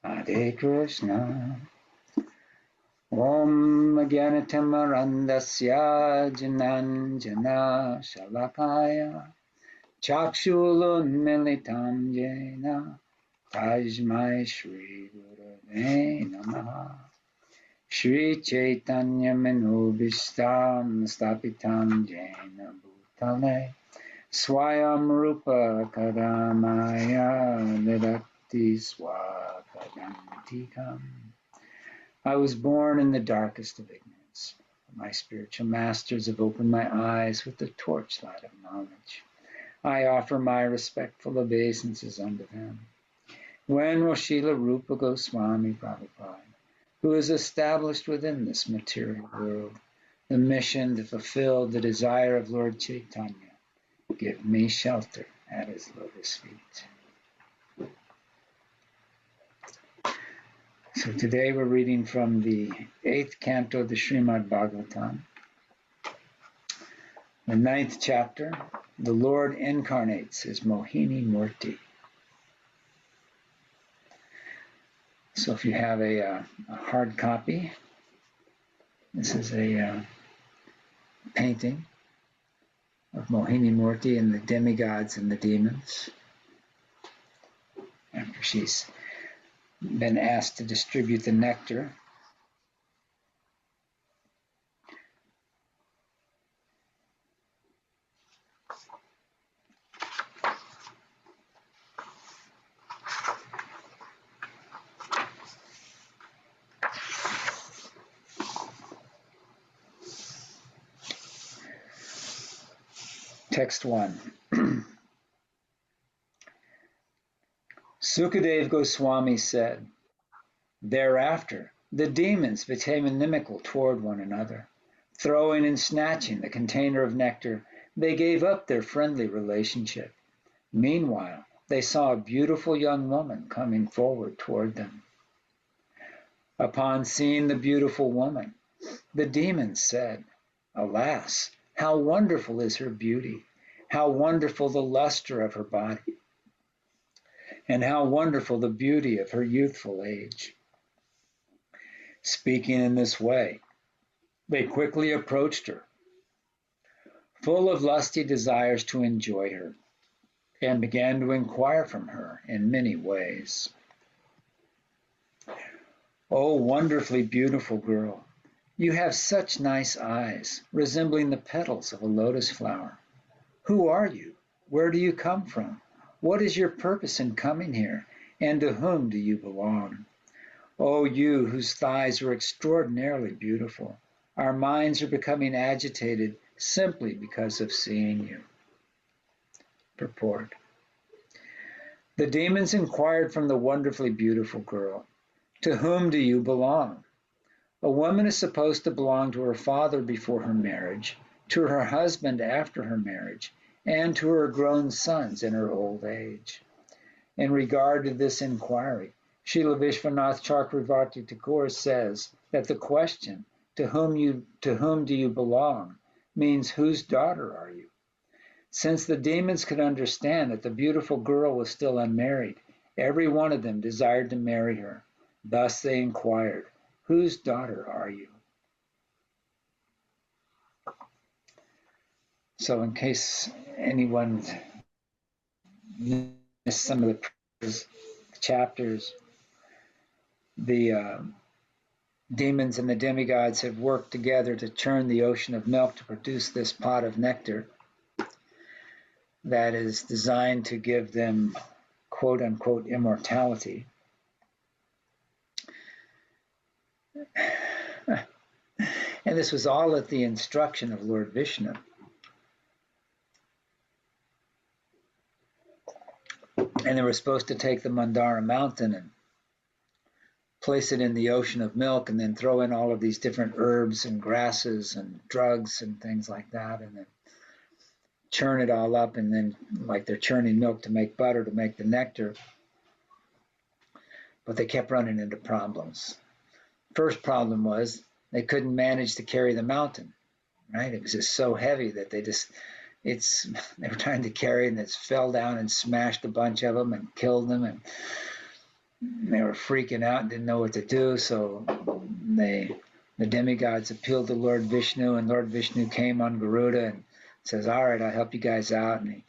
Hare Krishna. Om Jnanatamārandasya Jananjana Shalakaya Chakshulunmilitam Jena Tajmai Shri Gurave Namaha. Shri Chaitanya Manobishtam Stapitam Jena Bhutale Swayam Rupa Kadamaya Nidakti Swakadantikam. I was born in the darkest of ignorance. My spiritual masters have opened my eyes with the torchlight of knowledge. I offer my respectful obeisances unto them. When will Srila Rupa Goswami Prabhupada, who is established within this material world, the mission to fulfill the desire of Lord Chaitanya, give me shelter at his lotus feet? So today we're reading from the 8th canto of the Śrīmad Bhāgavatam, the 9th chapter. The Lord incarnates as Mohinī-mūrti. So if you have a hard copy, this is a painting of Mohinī-mūrti and the demigods and the demons, after she's been asked to distribute the nectar. Text 1. Sukadeva Goswami said, thereafter, the demons became inimical toward one another. Throwing and snatching the container of nectar, they gave up their friendly relationship. Meanwhile, they saw a beautiful young woman coming forward toward them. Upon seeing the beautiful woman, the demons said, alas, how wonderful is her beauty, how wonderful the luster of her body, and how wonderful the beauty of her youthful age. Speaking in this way, they quickly approached her, full of lusty desires to enjoy her, and began to inquire from her in many ways. Oh, wonderfully beautiful girl, you have such nice eyes, resembling the petals of a lotus flower. Who are you? Where do you come from? What is your purpose in coming here, and to whom do you belong? O you whose thighs are extraordinarily beautiful, our minds are becoming agitated simply because of seeing you. Purport. The demons inquired from the wonderfully beautiful girl, to whom do you belong? A woman is supposed to belong to her father before her marriage, to her husband after her marriage, and to her grown sons in her old age. In regard to this inquiry, Srila Vishwanath Chakravarti Thakur says that the question, to whom do you belong, means whose daughter are you? Since the demons could understand that the beautiful girl was still unmarried, every one of them desired to marry her. Thus they inquired, whose daughter are you? So in case anyone missed some of the previous chapters, the demons and the demigods have worked together to churn the ocean of milk to produce this pot of nectar that is designed to give them quote-unquote immortality. And this was all at the instruction of Lord Vishnu. And they were supposed to take the Mandara mountain and place it in the ocean of milk and then throw in all of these different herbs and grasses and drugs and things like that, and then churn it all up, and then like they're churning milk to make butter, to make the nectar. But they kept running into problems. First problem was they couldn't manage to carry the mountain, right? It was just so heavy that they were trying to carry it, and it fell down and smashed a bunch of them and killed them. And they were freaking out and didn't know what to do, so the demigods appealed to Lord Vishnu, and Lord Vishnu came on Garuda and says, all right, I'll help you guys out. And he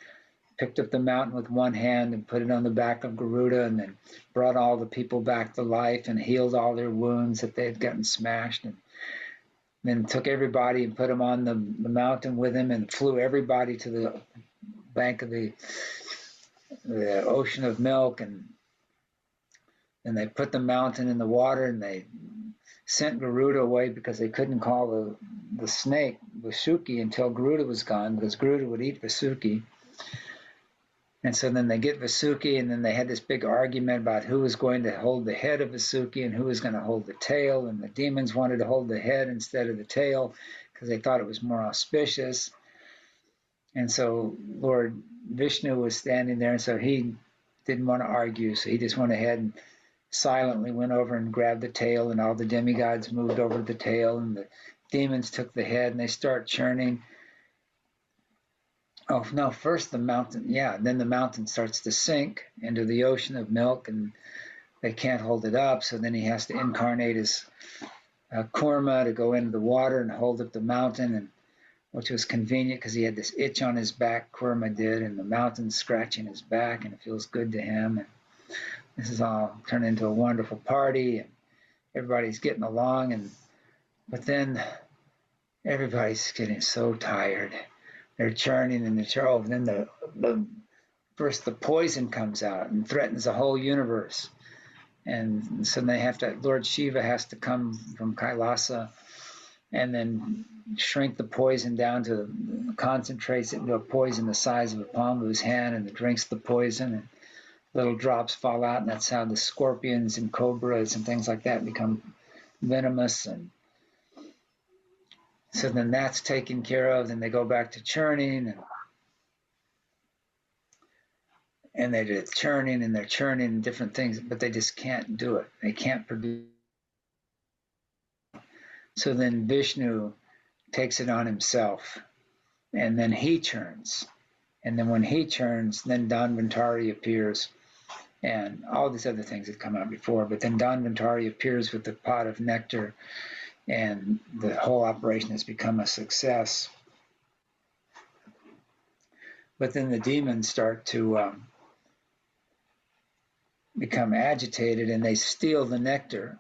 picked up the mountain with one hand and put it on the back of Garuda, and then brought all the people back to life and healed all their wounds that they had gotten smashed, and then took everybody and put them on the mountain with him and flew everybody to the bank of the ocean of milk, and they put the mountain in the water, and they sent Garuda away because they couldn't call the snake Vasuki until Garuda was gone, because Garuda would eat Vasuki. And so then they get Vasuki, and then they had this big argument about who was going to hold the head of Vasuki and who was going to hold the tail, and the demons wanted to hold the head instead of the tail because they thought it was more auspicious. And so Lord Vishnu was standing there, and so he didn't want to argue, so he just went ahead and silently went over and grabbed the tail, and all the demigods moved over to the tail, and the demons took the head, and they start churning. Oh, no, first the mountain, then the mountain starts to sink into the ocean of milk, and they can't hold it up, so then he has to incarnate his kurma to go into the water and hold up the mountain, and which was convenient because he had this itch on his back, Kurma did, and the mountain's scratching his back, and it feels good to him. And this is all turned into a wonderful party, and everybody's getting along, but then everybody's getting so tired. They're churning and they're churning. Then first the poison comes out and threatens the whole universe. And so Lord Shiva has to come from Kailasa and then shrink the poison down to, concentrates it into a poison the size of a palm of his hand, and it drinks the poison, and little drops fall out, and that's how the scorpions and cobras and things like that become venomous. And so then that's taken care of, then they go back to churning, and they do churning, and they're churning different things, but they just can't do it. They can't produce. So then Vishnu takes it on himself, and then he churns. And then when he churns, then Dhanvantari appears, and all these other things had come out before, but then Dhanvantari appears with the pot of nectar, and the whole operation has become a success. But then the demons start to become agitated, and they steal the nectar,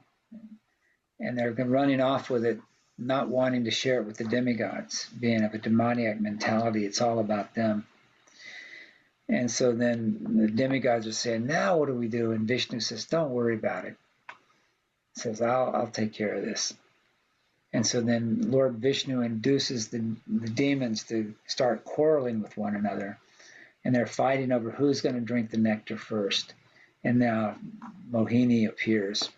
and they're running off with it, not wanting to share it with the demigods, being of a demoniac mentality. It's all about them. And so then the demigods are saying, now what do we do? And Vishnu says, don't worry about it. He says, I'll take care of this. And so then Lord Vishnu induces the demons to start quarreling with one another, and they're fighting over who's going to drink the nectar first. And now Mohinī appears,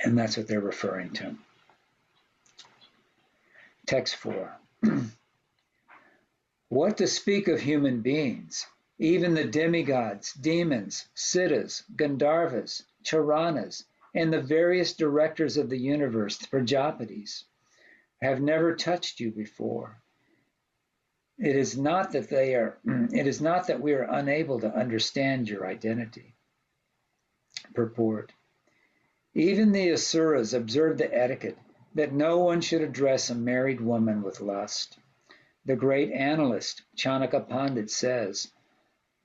and that's what they're referring to. Text 4. What to speak of human beings? Even the demigods, demons, siddhas, gandharvas, charanas, and the various directors of the universe, the Prajapatis, have never touched you before. It is not that we are unable to understand your identity. Purport. Even the asuras observe the etiquette that no one should address a married woman with lust. The great analyst Chanaka Pandit says,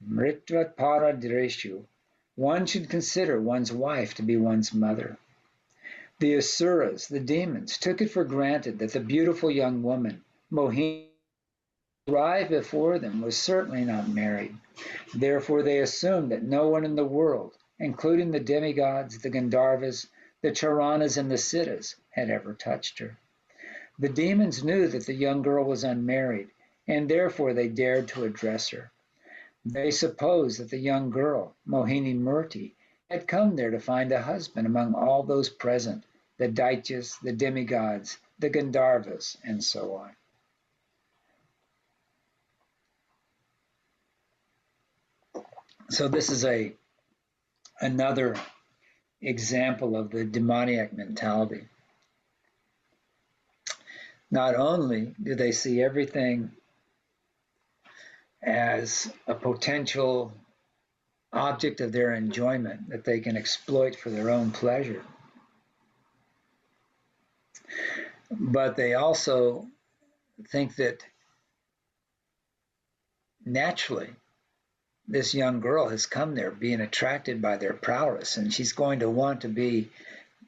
Mritvat para dreshu, one should consider one's wife to be one's mother. The asuras, the demons, took it for granted that the beautiful young woman, Mohinī, arrived before them, was certainly not married. Therefore they assumed that no one in the world, including the demigods, the Gandharvas, the Charanas, and the Siddhas, had ever touched her. The demons knew that the young girl was unmarried, and therefore they dared to address her. They supposed that the young girl, Mohinī-mūrti, had come there to find a husband among all those present, the Daityas, the demigods, the Gandharvas, and so on. So this is another example of the demoniac mentality. Not only do they see everything as a potential object of their enjoyment that they can exploit for their own pleasure. But they also think that naturally this young girl has come there being attracted by their prowess, and she's going to want to be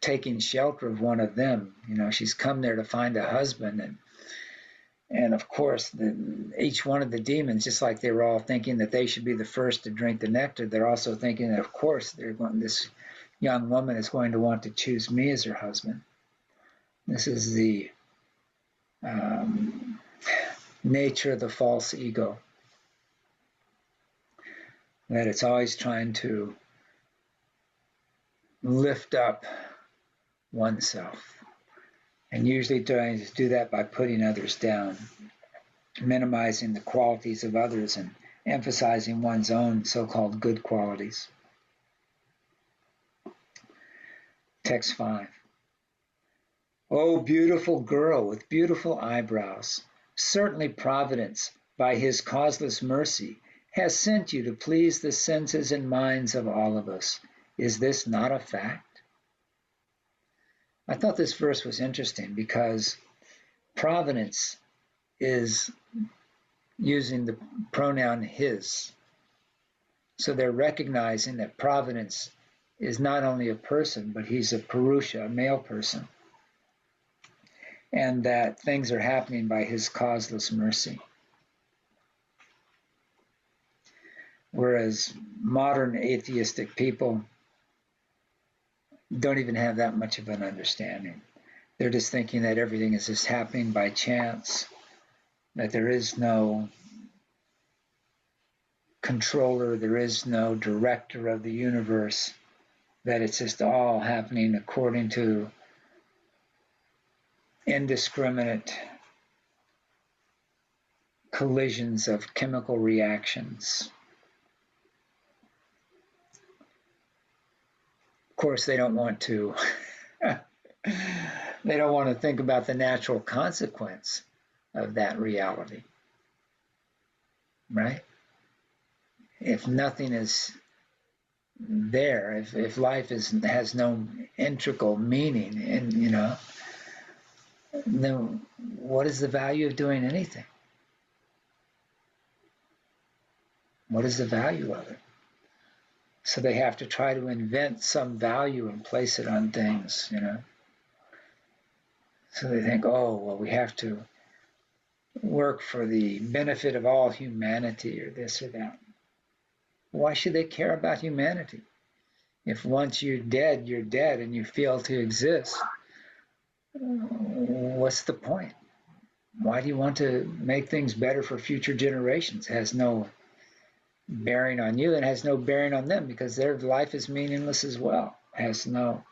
taking shelter of one of them. You know, she's come there to find a husband, and of course, each one of the demons, just like they were all thinking that they should be the first to drink the nectar, they're also thinking that, of course, this young woman is going to want to choose me as her husband. This is the nature of the false ego, that it's always trying to lift up oneself, and usually trying to do that by putting others down, minimizing the qualities of others and emphasizing one's own so-called good qualities. Text 5. Oh, beautiful girl with beautiful eyebrows, certainly Providence, by his causeless mercy, has sent you to please the senses and minds of all of us. Is this not a fact? I thought this verse was interesting because Providence is using the pronoun his. So they're recognizing that Providence is not only a person, but he's a Purusha, a male person, and that things are happening by his causeless mercy. Whereas modern atheistic people don't even have that much of an understanding. They're just thinking that everything is just happening by chance, that there is no controller, there is no director of the universe, that it's just all happening according to indiscriminate collisions of chemical reactions. Of course, they don't want to they don't want to think about the natural consequence of that reality, right? If nothing is there, if life has no integral meaning, and then what is the value of doing anything? What is the value of it? So they have to try to invent some value and place it on things, So they think, oh, well, we have to work for the benefit of all humanity or this or that. Why should they care about humanity? If once you're dead and you fail to exist, what's the point? Why do you want to make things better for future generations? It has no bearing on you and has no bearing on them because their life is meaningless as well. It has no,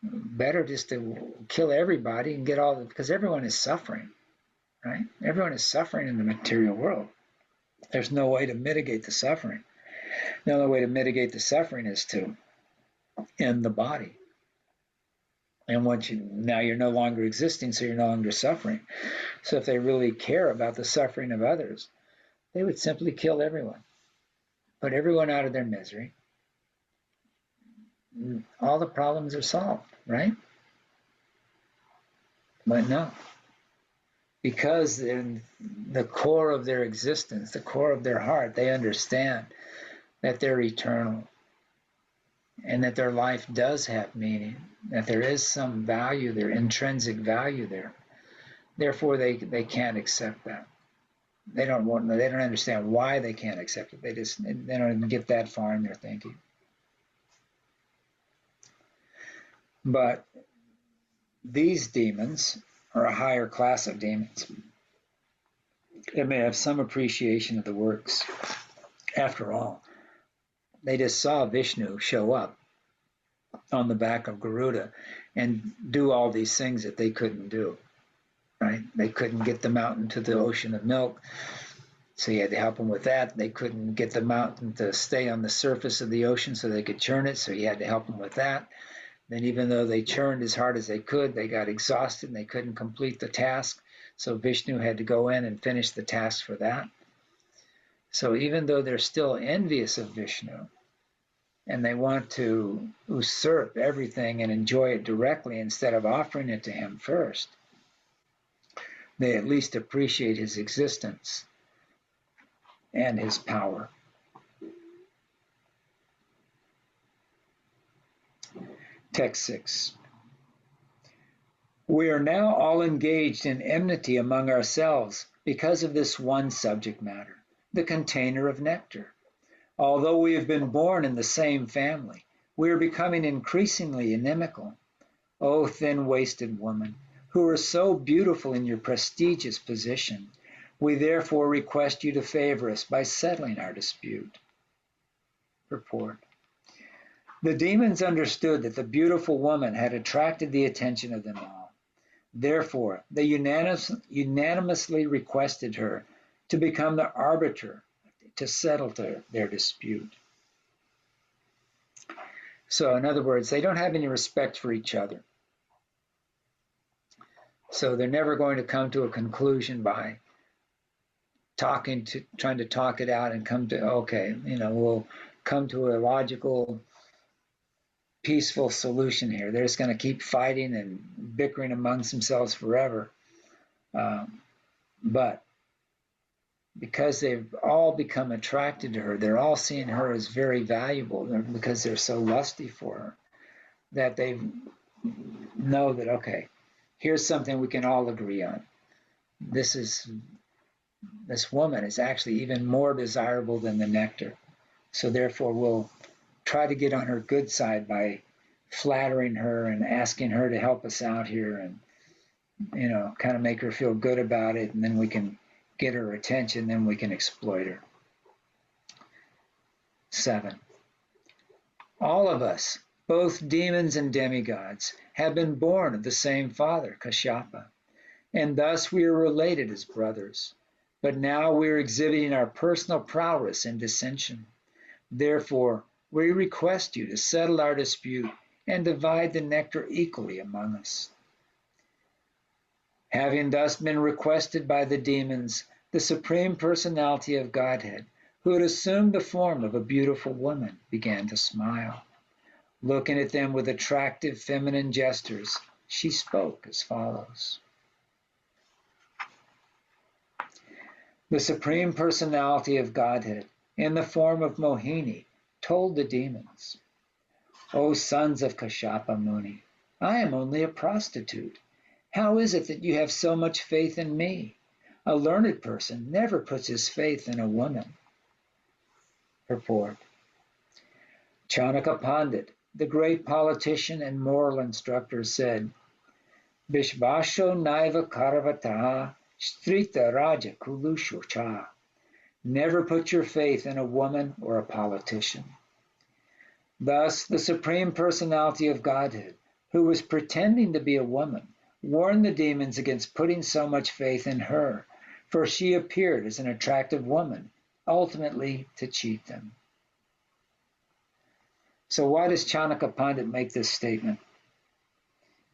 better just to kill everybody and get because everyone is suffering, right? Everyone is suffering in the material world. There's no way to mitigate the suffering. The only way to mitigate the suffering is to end the body. And now you're no longer existing, so you're no longer suffering. So if they really care about the suffering of others, they would simply kill everyone, put everyone out of their misery. All the problems are solved, right? But no. Because in the core of their existence, the core of their heart, they understand that they're eternal and that their life does have meaning, that there is some value there, intrinsic value there. Therefore, they can't accept that. They don't understand why they can't accept it. They don't even get that far in their thinking. But these demons are a higher class of demons. They may have some appreciation of the works. After all, they just saw Vishnu show up on the back of Garuda and do all these things that they couldn't do, right? They couldn't get the mountain to the ocean of milk, so he had to help them with that. They couldn't get the mountain to stay on the surface of the ocean so they could churn it, so he had to help them with that. Then even though they churned as hard as they could, they got exhausted and they couldn't complete the task. So Vishnu had to go in and finish the task for that. So even though they're still envious of Vishnu and they want to usurp everything and enjoy it directly instead of offering it to him first, they at least appreciate his existence and his power. Text 6. We are now all engaged in enmity among ourselves because of this one subject matter, the container of nectar. Although we have been born in the same family, we are becoming increasingly inimical. O thin-waisted woman, who are so beautiful in your prestigious position, we therefore request you to favor us by settling our dispute. Purport. The demons understood that the beautiful woman had attracted the attention of them all. Therefore, they unanimously requested her to become the arbiter to settle their dispute. So, in other words, they don't have any respect for each other. So they're never going to come to a conclusion by trying to talk it out and come to, okay, we'll come to a logical, peaceful solution here. They're just going to keep fighting and bickering amongst themselves forever. But because they've all become attracted to her, they're all seeing her as very valuable because they're so lusty for her, that they know that, okay, here's something we can all agree on. This woman is actually even more desirable than the nectar. So therefore, we'll try to get on her good side by flattering her and asking her to help us out here and, kind of make her feel good about it. And then we can get her attention, then we can exploit her. 7. All of us, both demons and demigods, have been born of the same father, Kashyapa, and thus we are related as brothers. But now we are exhibiting our personal prowess in dissension. Therefore, we request you to settle our dispute and divide the nectar equally among us. Having thus been requested by the demons, the Supreme Personality of Godhead, who had assumed the form of a beautiful woman, began to smile. Looking at them with attractive feminine gestures, she spoke as follows. The Supreme Personality of Godhead, in the form of Mohinī, told the demons, O sons of Kashyapa Muni, I am only a prostitute. How is it that you have so much faith in me? A learned person never puts his faith in a woman. Purport. Chanaka Pandit, the great politician and moral instructor, said, Vishvasho naiva karavataha strita raja kulusho cha. Never put your faith in a woman or a politician. Thus, the Supreme Personality of Godhead, who was pretending to be a woman, warned the demons against putting so much faith in her, for she appeared as an attractive woman, ultimately to cheat them. So why does Chanaka Pandit make this statement?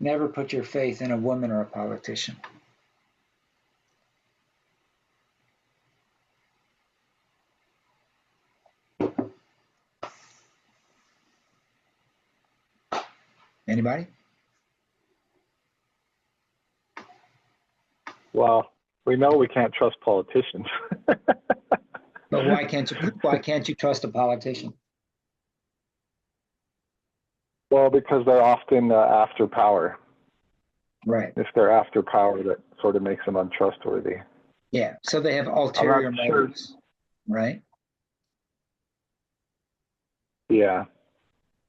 Never put your faith in a woman or a politician. Anybody? Well, we know we can't trust politicians. But why can't you trust a politician? Well, because they're often after power. Right. If they're after power, that sort of makes them untrustworthy. Yeah. So they have ulterior motives, right? Yeah.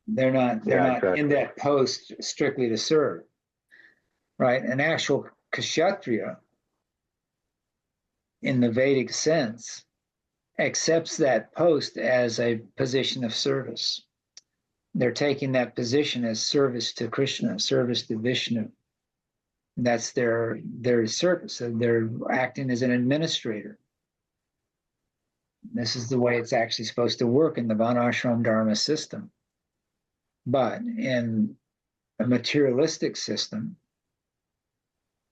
They're not exactly. in that post strictly to serve, right? An actual kshatriya, in the Vedic sense, accepts that post as a position of service. They're taking that position as service to Krishna, service to Vishnu. That's their service. So they're acting as an administrator. This is the way it's actually supposed to work in the Varnashram Dharma system. But in a materialistic system,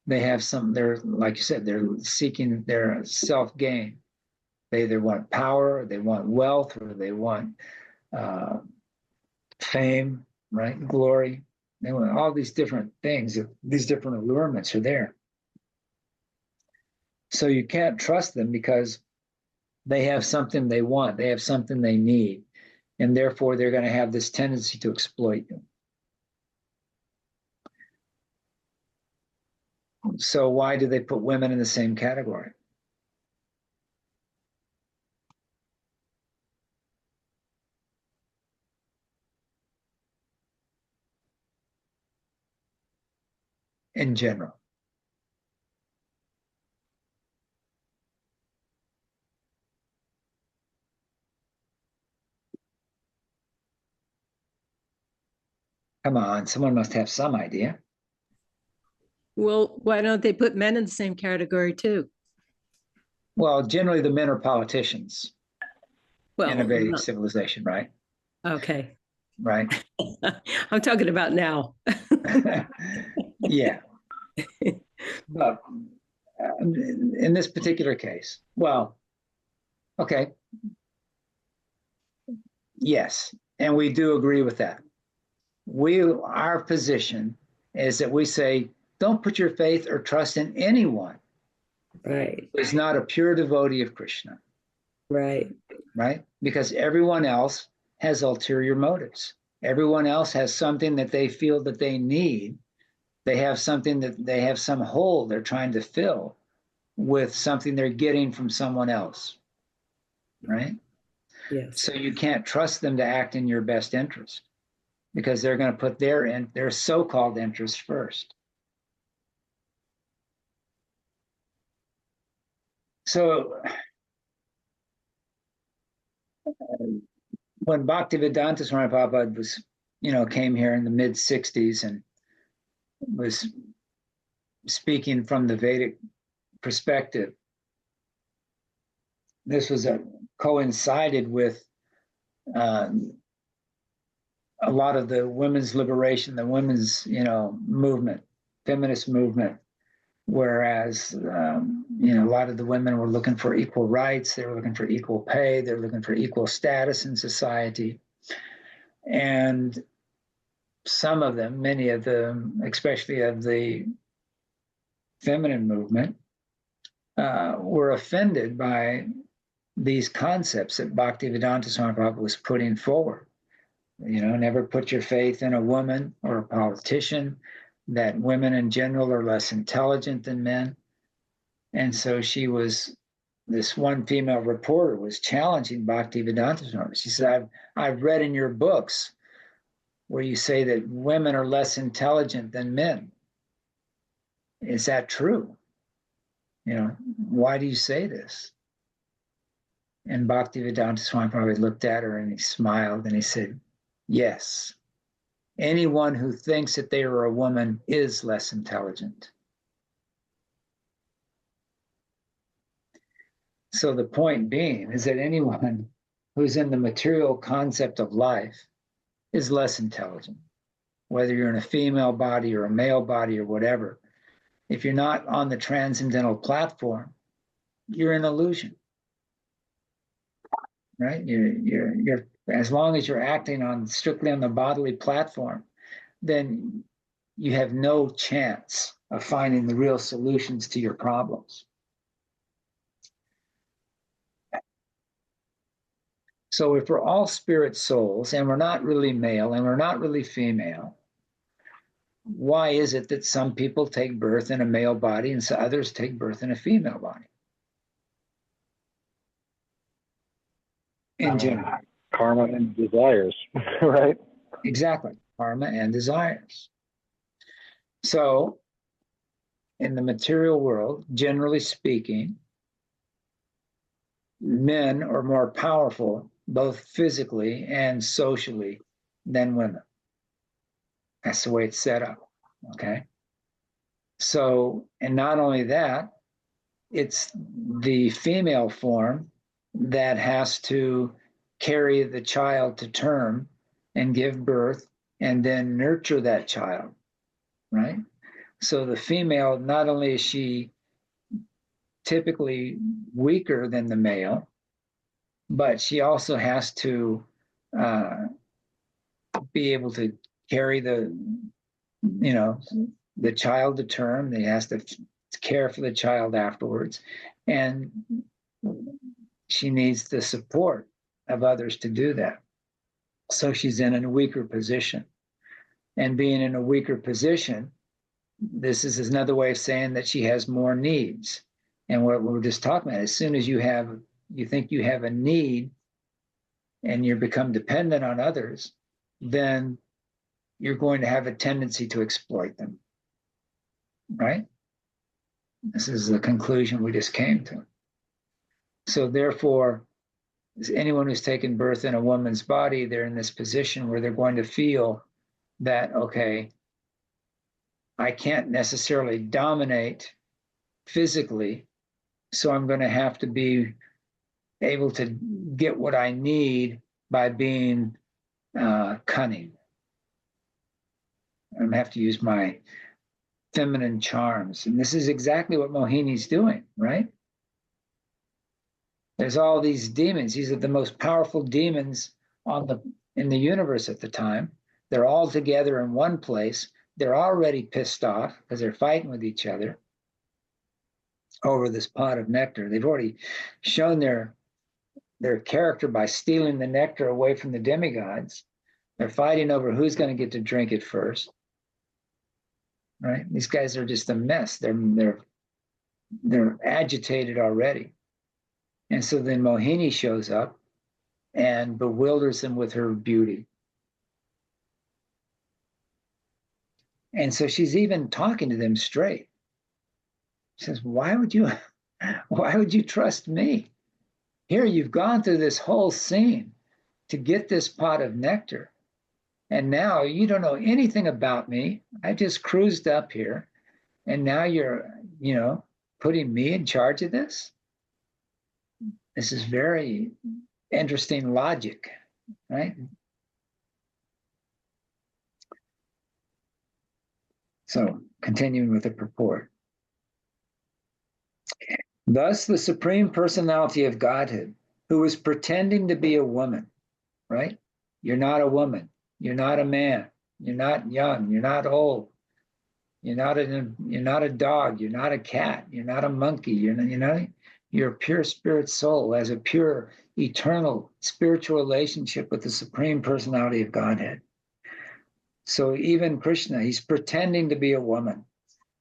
they have they're, like you said, they're seeking their self-gain. They either want power, or they want wealth, or they want fame, right? Glory. They want all these different things. These different allurements are there. So you can't trust them because they have something they want. They have something they need. And therefore, they're going to have this tendency to exploit you. So why do they put women in the same category? In general. Come on, someone must have some idea. Well, why don't they put men in the same category too? Well, generally the men are politicians Well, in a Vedic civilization, right? Okay. Right. I'm talking about now. Yeah. But in this particular case, well, okay. Yes, and we do agree with that. Our position is that we say, don't put your faith or trust in anyone Right. who's not a pure devotee of Krishna. Right. Right? Because everyone else has ulterior motives. Everyone else has something that they feel that they need. They have something that they have some hole they're trying to fill with something they're getting from someone else. Right? Yes. So you can't trust them to act in your best interest because they're going to put their so-called interest first. So when Bhaktivedanta Swami Prabhupada was, came here in the mid-60s and was speaking from the Vedic perspective, this was coincided with a lot of the women's liberation, the women's, movement, feminist movement. Whereas, a lot of the women were looking for equal rights, they were looking for equal pay, they were looking for equal status in society. And some of them, many of them, especially of the feminine movement, were offended by these concepts that Bhaktivedanta Swami Prabhupada was putting forward. Never put your faith in a woman or a politician, that women in general are less intelligent than men. And so this one female reporter was challenging Bhaktivedanta Swami. She said, I've read in your books where you say that women are less intelligent than men. Is that true? Why do you say this? And Bhaktivedanta Swami probably looked at her and he smiled and he said, yes. Anyone who thinks that they are a woman is less intelligent. So the point being is that anyone who's in the material concept of life is less intelligent, whether you're in a female body or a male body or whatever. If you're not on the transcendental platform, you're an illusion, right? You're as long as you're acting strictly on the bodily platform, then you have no chance of finding the real solutions to your problems. So if we're all spirit souls and we're not really male and we're not really female, why is it that some people take birth in a male body and so others take birth in a female body? In general. Karma and desires, right? Exactly. Karma and desires. So in the material world, generally speaking, men are more powerful, both physically and socially, than women. That's the way it's set up, okay? So, and not only that, it's the female form that has to carry the child to term and give birth and then nurture that child, right? So the female, not only is she typically weaker than the male, but she also has to be able to carry the child to term. They has to care for the child afterwards, and she needs the support of others to do that. So she's in a weaker position, and being in a weaker position, this is another way of saying that she has more needs. And what we're just talking about, as soon as you think you have a need and you become dependent on others, then you're going to have a tendency to exploit them, right? This is the conclusion we just came to. So therefore, anyone who's taken birth in a woman's body, they're in this position where they're going to feel that, okay, I can't necessarily dominate physically, so I'm going to have to be able to get what I need by being cunning. I'm going to have to use my feminine charms. And this is exactly what Mohini's doing, right? There's all these demons. These are the most powerful demons in the universe at the time. They're all together in one place. They're already pissed off because they're fighting with each other over this pot of nectar. They've already shown their character by stealing the nectar away from the demigods. They're fighting over who's going to get to drink it first. Right? These guys are just a mess. They're agitated already. And so then Mohini shows up and bewilders them with her beauty. And so she's even talking to them straight. She says, why would you trust me? Here, you've gone through this whole scene to get this pot of nectar. And now you don't know anything about me. I just cruised up here. And now you're, putting me in charge of this? This is very interesting logic, right? So, continuing with the purport. Thus, the Supreme Personality of Godhead, who is pretending to be a woman, right? You're not a woman. You're not a man. You're not young. You're not old. You're not a dog. You're not a cat. You're not a monkey. You're a pure spirit soul, has a pure, eternal spiritual relationship with the Supreme Personality of Godhead. So even Krishna, he's pretending to be a woman.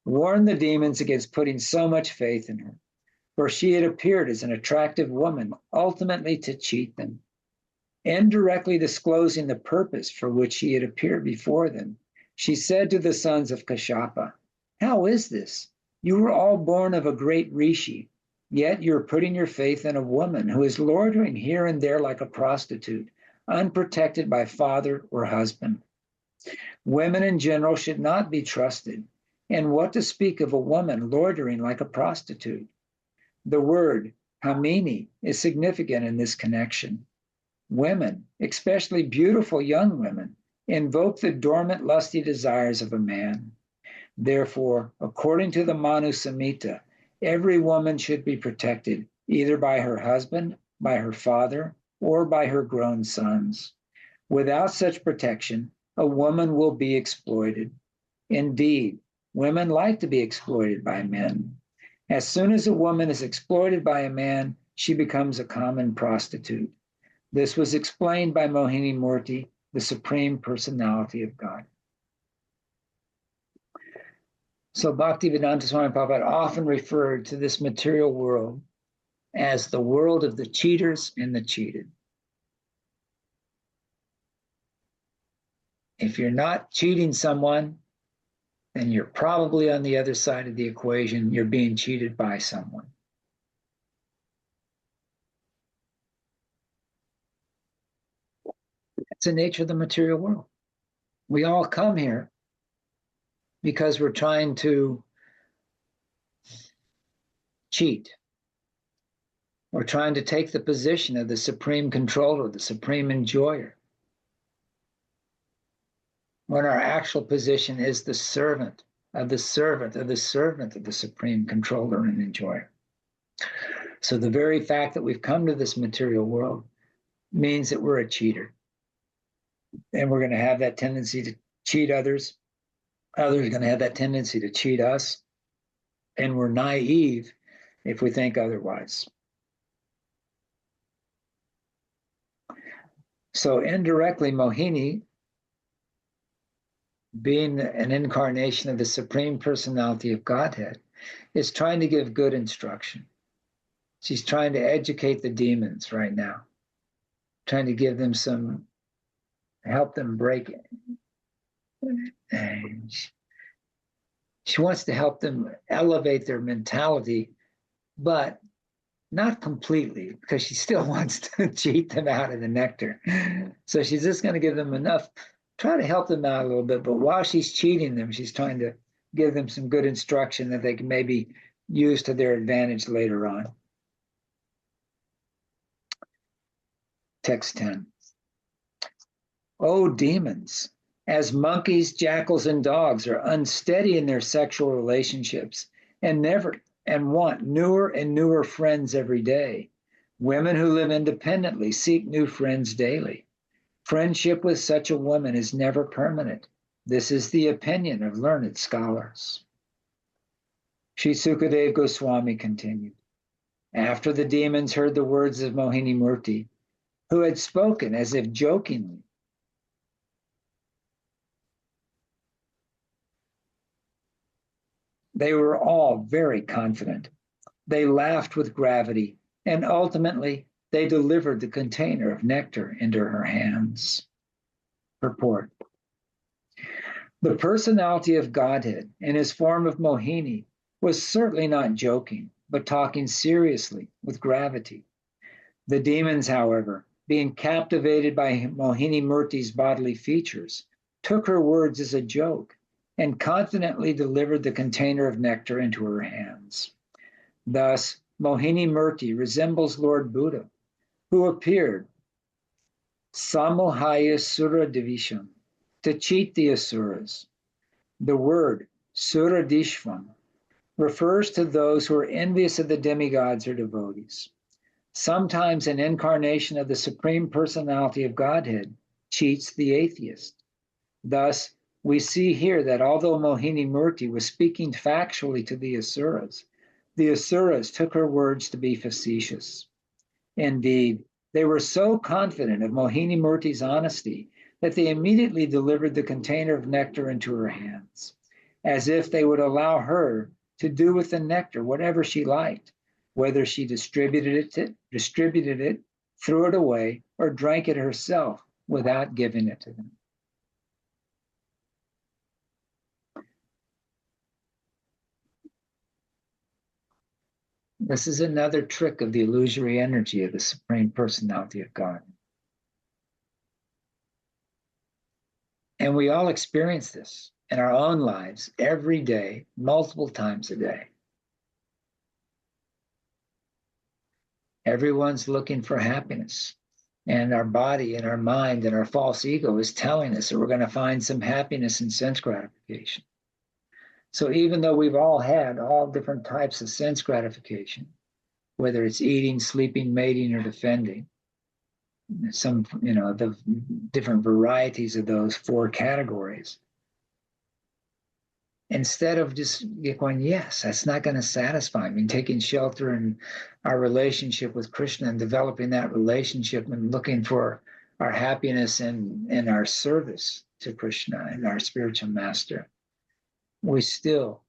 Warn the demons against putting so much faith in her, for she had appeared as an attractive woman, ultimately to cheat them. Indirectly disclosing the purpose for which she had appeared before them, she said to the sons of Kashyapa, how is this? You were all born of a great rishi, yet you're putting your faith in a woman who is loitering here and there like a prostitute, unprotected by father or husband. Women in general should not be trusted, and what to speak of a woman loitering like a prostitute? The word Hamini is significant in this connection. Women, especially beautiful young women, invoke the dormant lusty desires of a man. Therefore, according to the Manu Samhita, every woman should be protected either by her husband, by her father, or by her grown sons. Without such protection, a woman will be exploited. Indeed, women like to be exploited by men. As soon as a woman is exploited by a man, she becomes a common prostitute. This was explained by Mohinī-mūrti, the Supreme Personality of God. So Bhaktivedanta Swami Prabhupada often referred to this material world as the world of the cheaters and the cheated. If you're not cheating someone, then you're probably on the other side of the equation. You're being cheated by someone. That's the nature of the material world. We all come here because we're trying to cheat. We're trying to take the position of the supreme controller, the supreme enjoyer, when our actual position is the servant of the servant of the servant of the supreme controller and enjoyer. So the very fact that we've come to this material world means that we're a cheater. And we're going to have that tendency to cheat others. Others are going to have that tendency to cheat us. And we're naive if we think otherwise. So indirectly, Mohinī, being an incarnation of the Supreme Personality of Godhead, is trying to give good instruction. She's trying to educate the demons right now, trying to give them some, help them break it. And she wants to help them elevate their mentality, but not completely, because she still wants to cheat them out of the nectar. So she's just going to give them enough, try to help them out a little bit, but while she's cheating them, she's trying to give them some good instruction that they can maybe use to their advantage later on. Text 10. O demons, as monkeys, jackals, and dogs are unsteady in their sexual relationships and want newer and newer friends every day, women who live independently seek new friends daily. Friendship with such a woman is never permanent. This is the opinion of learned scholars. Sri Sukadeva Goswami continued. After the demons heard the words of Mohinī-mūrti, who had spoken as if jokingly, they were all very confident. They laughed with gravity, and ultimately they delivered the container of nectar into her hands. Purport. The personality of Godhead in his form of Mohinī was certainly not joking, but talking seriously with gravity. The demons, however, being captivated by Mohinī-mūrti's bodily features, took her words as a joke and confidently delivered the container of nectar into her hands. Thus, Mohinī-mūrti resembles Lord Buddha, who appeared Samohaya Sura Divisham, to cheat the Asuras. The word Suradishvam refers to those who are envious of the demigods or devotees. Sometimes an incarnation of the Supreme Personality of Godhead cheats the atheist. Thus, we see here that although Mohinī-mūrti was speaking factually to the Asuras took her words to be facetious. Indeed, they were so confident of Mohinī-mūrti's honesty that they immediately delivered the container of nectar into her hands, as if they would allow her to do with the nectar whatever she liked, whether she distributed it, threw it away, or drank it herself without giving it to them. This is another trick of the illusory energy of the Supreme Personality of God. And we all experience this in our own lives every day, multiple times a day. Everyone's looking for happiness. And our body and our mind and our false ego is telling us that we're going to find some happiness in sense gratification. So even though we've all had all different types of sense gratification, whether it's eating, sleeping, mating, or defending, some, the different varieties of those four categories, instead of just going, yes, that's not going to satisfy me, taking shelter in our relationship with Krishna and developing that relationship and looking for our happiness in our service to Krishna and our spiritual master, the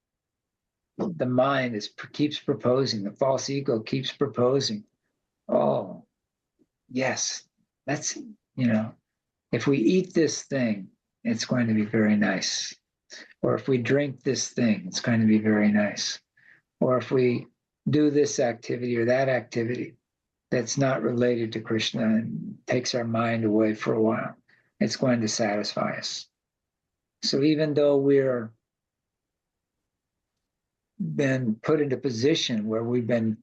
mind keeps proposing, the false ego keeps proposing, oh, yes, that's, if we eat this thing, it's going to be very nice. Or if we drink this thing, it's going to be very nice. Or if we do this activity or that activity that's not related to Krishna and takes our mind away for a while, it's going to satisfy us. So even though we're been put into a position where we've been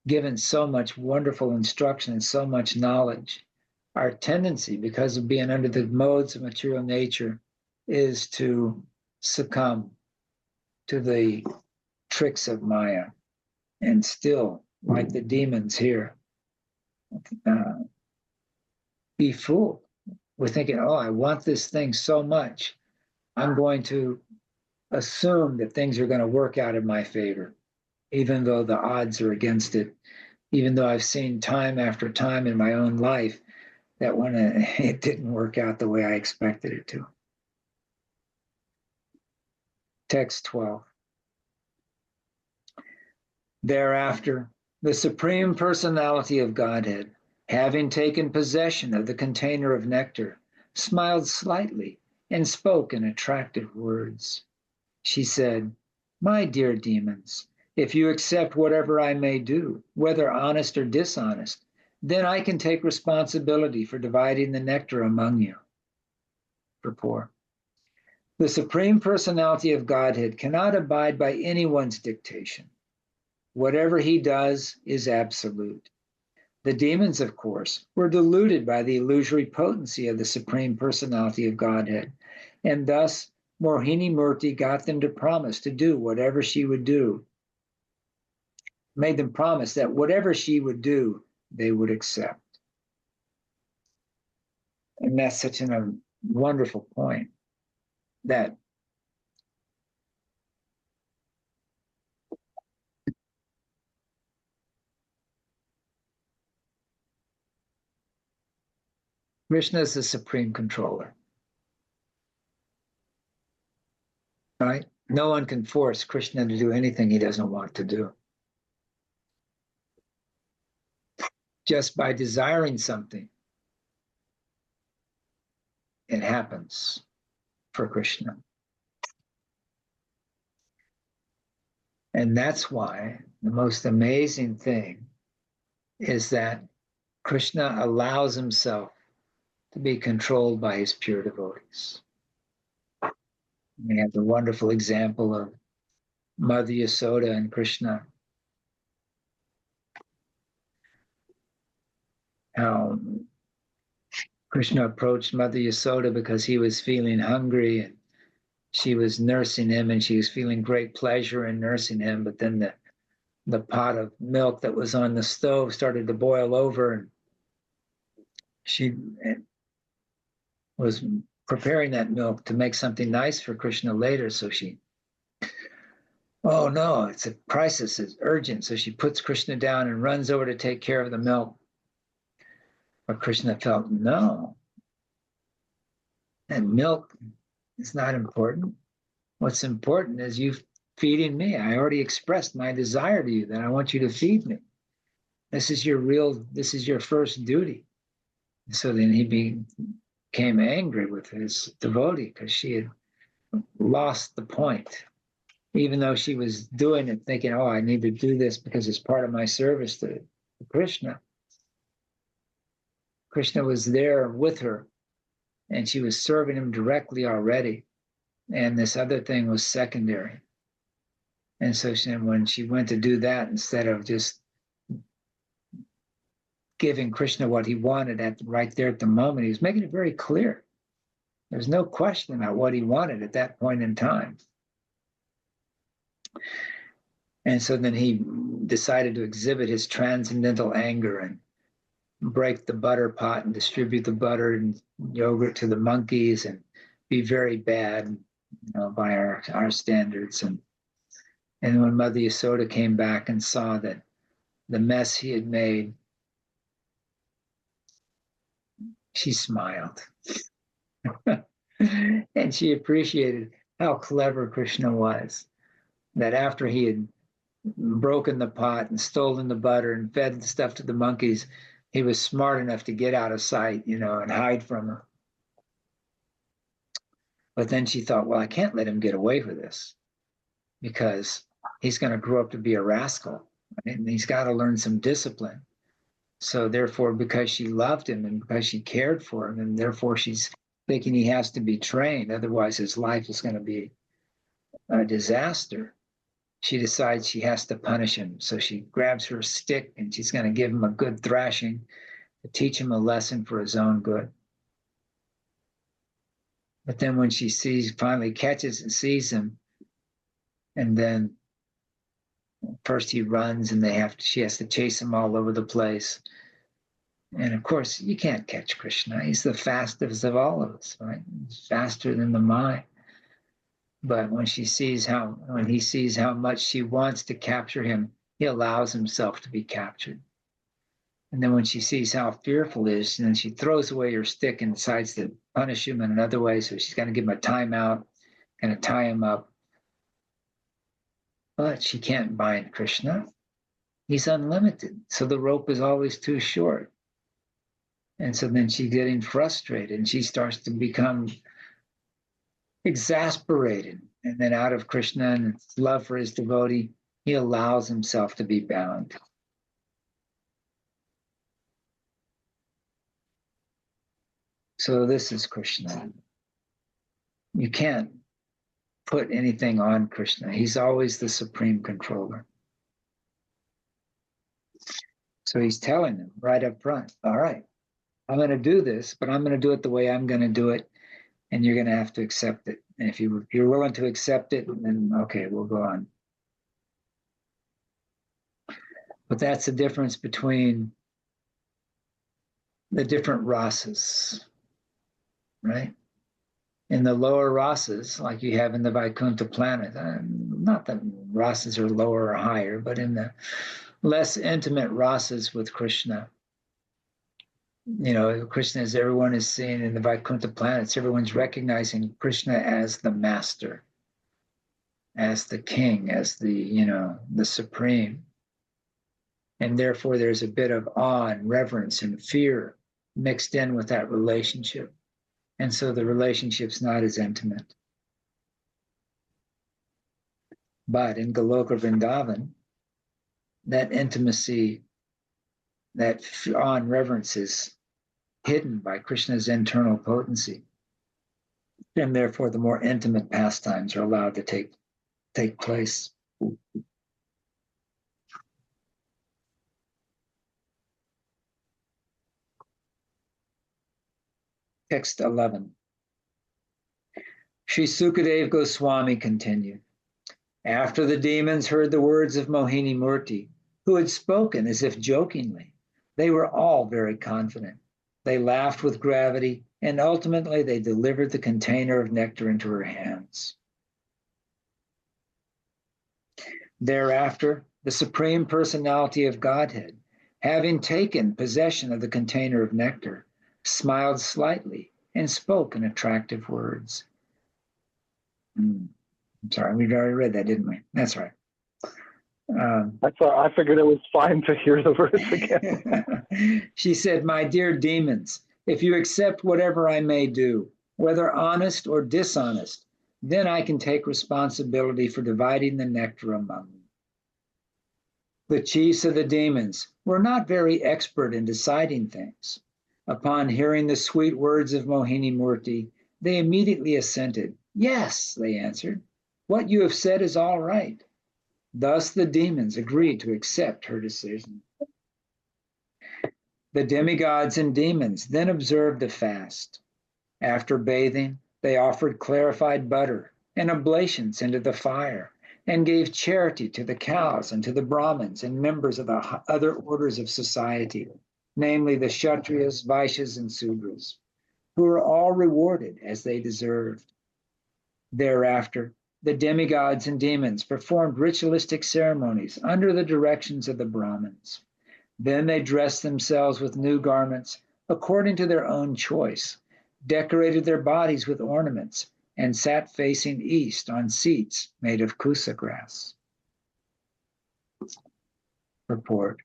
given so much wonderful instruction and so much knowledge, our tendency, because of being under the modes of material nature, is to succumb to the tricks of Maya and still like the demons here, be fooled. We're thinking, oh, I want this thing so much. I'm going to assume that things are going to work out in my favor, even though the odds are against it, even though I've seen time after time in my own life that when it didn't work out the way I expected it to. Text 12. Thereafter, the Supreme Personality of Godhead, having taken possession of the container of nectar, smiled slightly and spoke in attractive words. She said, "My dear demons, if you accept whatever I may do, whether honest or dishonest, then I can take responsibility for dividing the nectar among you." Purport. The Supreme Personality of Godhead cannot abide by anyone's dictation. Whatever he does is absolute. The demons, of course, were deluded by the illusory potency of the Supreme Personality of Godhead, and thus Mohinī-mūrti got them to promise to do whatever she would do, made them promise that whatever she would do, they would accept. And that's such a wonderful point, that Krishna is the supreme controller, right? No one can force Krishna to do anything he doesn't want to do. Just by desiring something, it happens for Krishna. And that's why the most amazing thing is that Krishna allows himself to be controlled by his pure devotees. We have the wonderful example of Mother Yasoda and Krishna. How Krishna approached Mother Yasoda because he was feeling hungry, and she was nursing him, and she was feeling great pleasure in nursing him. But then the pot of milk that was on the stove started to boil over, and she was preparing that milk to make something nice for Krishna later. So she, oh no, it's a crisis, it's urgent. So she puts Krishna down and runs over to take care of the milk. But Krishna felt, no, and milk is not important. What's important is you feeding me. I already expressed my desire to you that I want you to feed me. This is your first duty. So then he became angry with his devotee because she had lost the point. Even though she was doing it thinking, oh, I need to do this because it's part of my service to Krishna. Krishna was there with her, and she was serving him directly already. And this other thing was secondary. And so when she went to do that, instead of just giving Krishna what he wanted right there at the moment, he was making it very clear. There's no question about what he wanted at that point in time. And so then he decided to exhibit his transcendental anger and break the butter pot and distribute the butter and yogurt to the monkeys and be very bad, by our standards. And when Mother Yasoda came back and saw that the mess he had made, she smiled. And she appreciated how clever Krishna was, that after he had broken the pot and stolen the butter and fed the stuff to the monkeys, he was smart enough to get out of sight, and hide from her. But then she thought, well, I can't let him get away with this because he's going to grow up to be a rascal, right? And he's got to learn some discipline. So therefore, because she loved him and because she cared for him, and therefore she's thinking he has to be trained, otherwise his life is going to be a disaster, she decides she has to punish him. So she grabs her stick and she's going to give him a good thrashing to teach him a lesson for his own good. But then when she finally catches and sees him, and then First he runs and she has to chase him all over the place. And of course, you can't catch Krishna. He's the fastest of all of us, right? He's faster than the mind. But when he sees how much she wants to capture him, he allows himself to be captured. And then when she sees how fearful he is, and then she throws away her stick and decides to punish him in another way. So she's going to give him a timeout, going to tie him up. But she can't bind Krishna. He's unlimited. So the rope is always too short. And so then she's getting frustrated and she starts to become exasperated. And then out of Krishna and his love for his devotee, he allows himself to be bound. So this is Krishna. You can't put anything on Krishna. He's always the supreme controller. So he's telling them right up front, all right, I'm going to do this, but I'm going to do it the way I'm going to do it, and you're going to have to accept it. And if you're willing to accept it, then okay, we'll go on. But that's the difference between the different rasas, right? In the lower rasas, like you have in the Vaikuntha planet, not that rasas are lower or higher, but in the less intimate rasas with Krishna, Krishna, as everyone is seeing in the Vaikuntha planets, everyone's recognizing Krishna as the master, as the king, as the supreme. And therefore there's a bit of awe and reverence and fear mixed in with that relationship. And so the relationship's not as intimate. But in Goloka Vrindavan, that intimacy, that awe and reverence is hidden by Krishna's internal potency. And therefore, the more intimate pastimes are allowed to take place. Text 11. Sri Sukadev Goswami continued. After the demons heard the words of Mohinī-mūrti, who had spoken as if jokingly, they were all very confident. They laughed with gravity, and ultimately they delivered the container of nectar into her hands. Thereafter, the Supreme Personality of Godhead, having taken possession of the container of nectar, smiled slightly and spoke in attractive words. I'm sorry, we've already read that, didn't we? That's right. I figured it was fine to hear the words again. She said, "My dear demons, if you accept whatever I may do, whether honest or dishonest, then I can take responsibility for dividing the nectar among you." The chiefs of the demons were not very expert in deciding things. Upon hearing the sweet words of Mohinī-mūrti, they immediately assented. "Yes," they answered, "what you have said is all right." Thus the demons agreed to accept her decision. The demigods and demons then observed a fast. After bathing, they offered clarified butter and oblations into the fire, and gave charity to the cows and to the Brahmins and members of the other orders of society, namely the Kshatriyas, Vaishyas, and Sudras, who were all rewarded as they deserved. Thereafter, the demigods and demons performed ritualistic ceremonies under the directions of the Brahmins. Then they dressed themselves with new garments according to their own choice, decorated their bodies with ornaments, and sat facing east on seats made of kusa grass. Purport.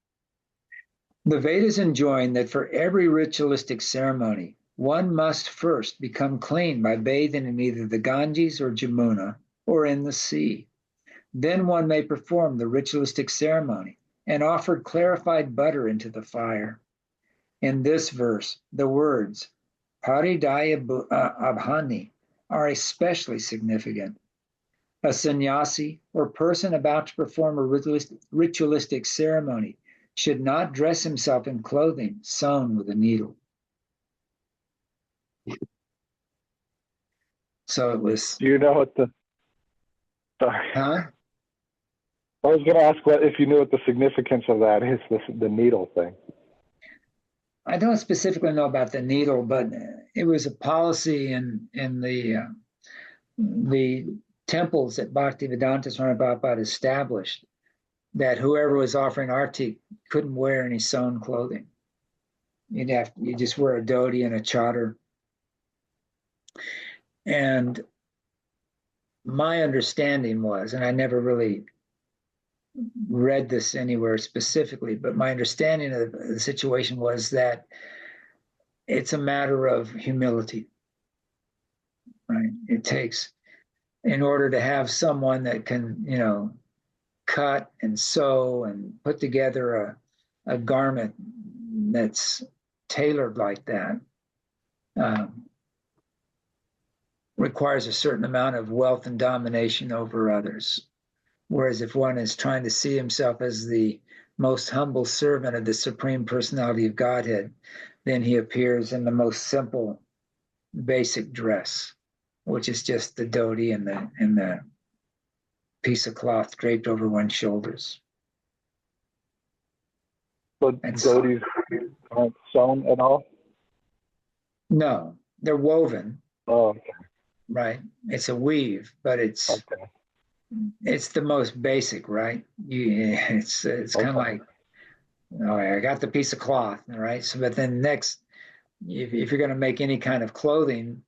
The Vedas enjoin that for every ritualistic ceremony, one must first become clean by bathing in either the Ganges or Jamuna or in the sea. Then one may perform the ritualistic ceremony and offer clarified butter into the fire. In this verse, the words Paridaya Abhani are especially significant. A sannyasi or person about to perform a ritualistic ceremony should not dress himself in clothing sewn with a needle. So it was. Do you know what the? Sorry. Huh? I was going to ask if you knew what the significance of that is, the needle thing. I don't specifically know about the needle, but it was a policy in the temples that Bhaktivedanta Swami Prabhupada established, that whoever was offering arti couldn't wear any sewn clothing. You just wear a dhoti and a chadar. And my understanding was, and I never really read this anywhere specifically, but my understanding of the situation was that it's a matter of humility, right? It takes, in order to have someone that can, cut and sew and put together a garment that's tailored like that, requires a certain amount of wealth and domination over others. Whereas if one is trying to see himself as the most humble servant of the Supreme Personality of Godhead, then he appears in the most simple, basic dress, which is just the dhoti and the piece of cloth draped over one's shoulders. But dhotis aren't sewn at all? No, they're woven. Oh, okay. Right. It's a weave, but it's the most basic, right? It's kind of like, I got the piece of cloth, all right? So, but then next, if you're going to make any kind of clothing,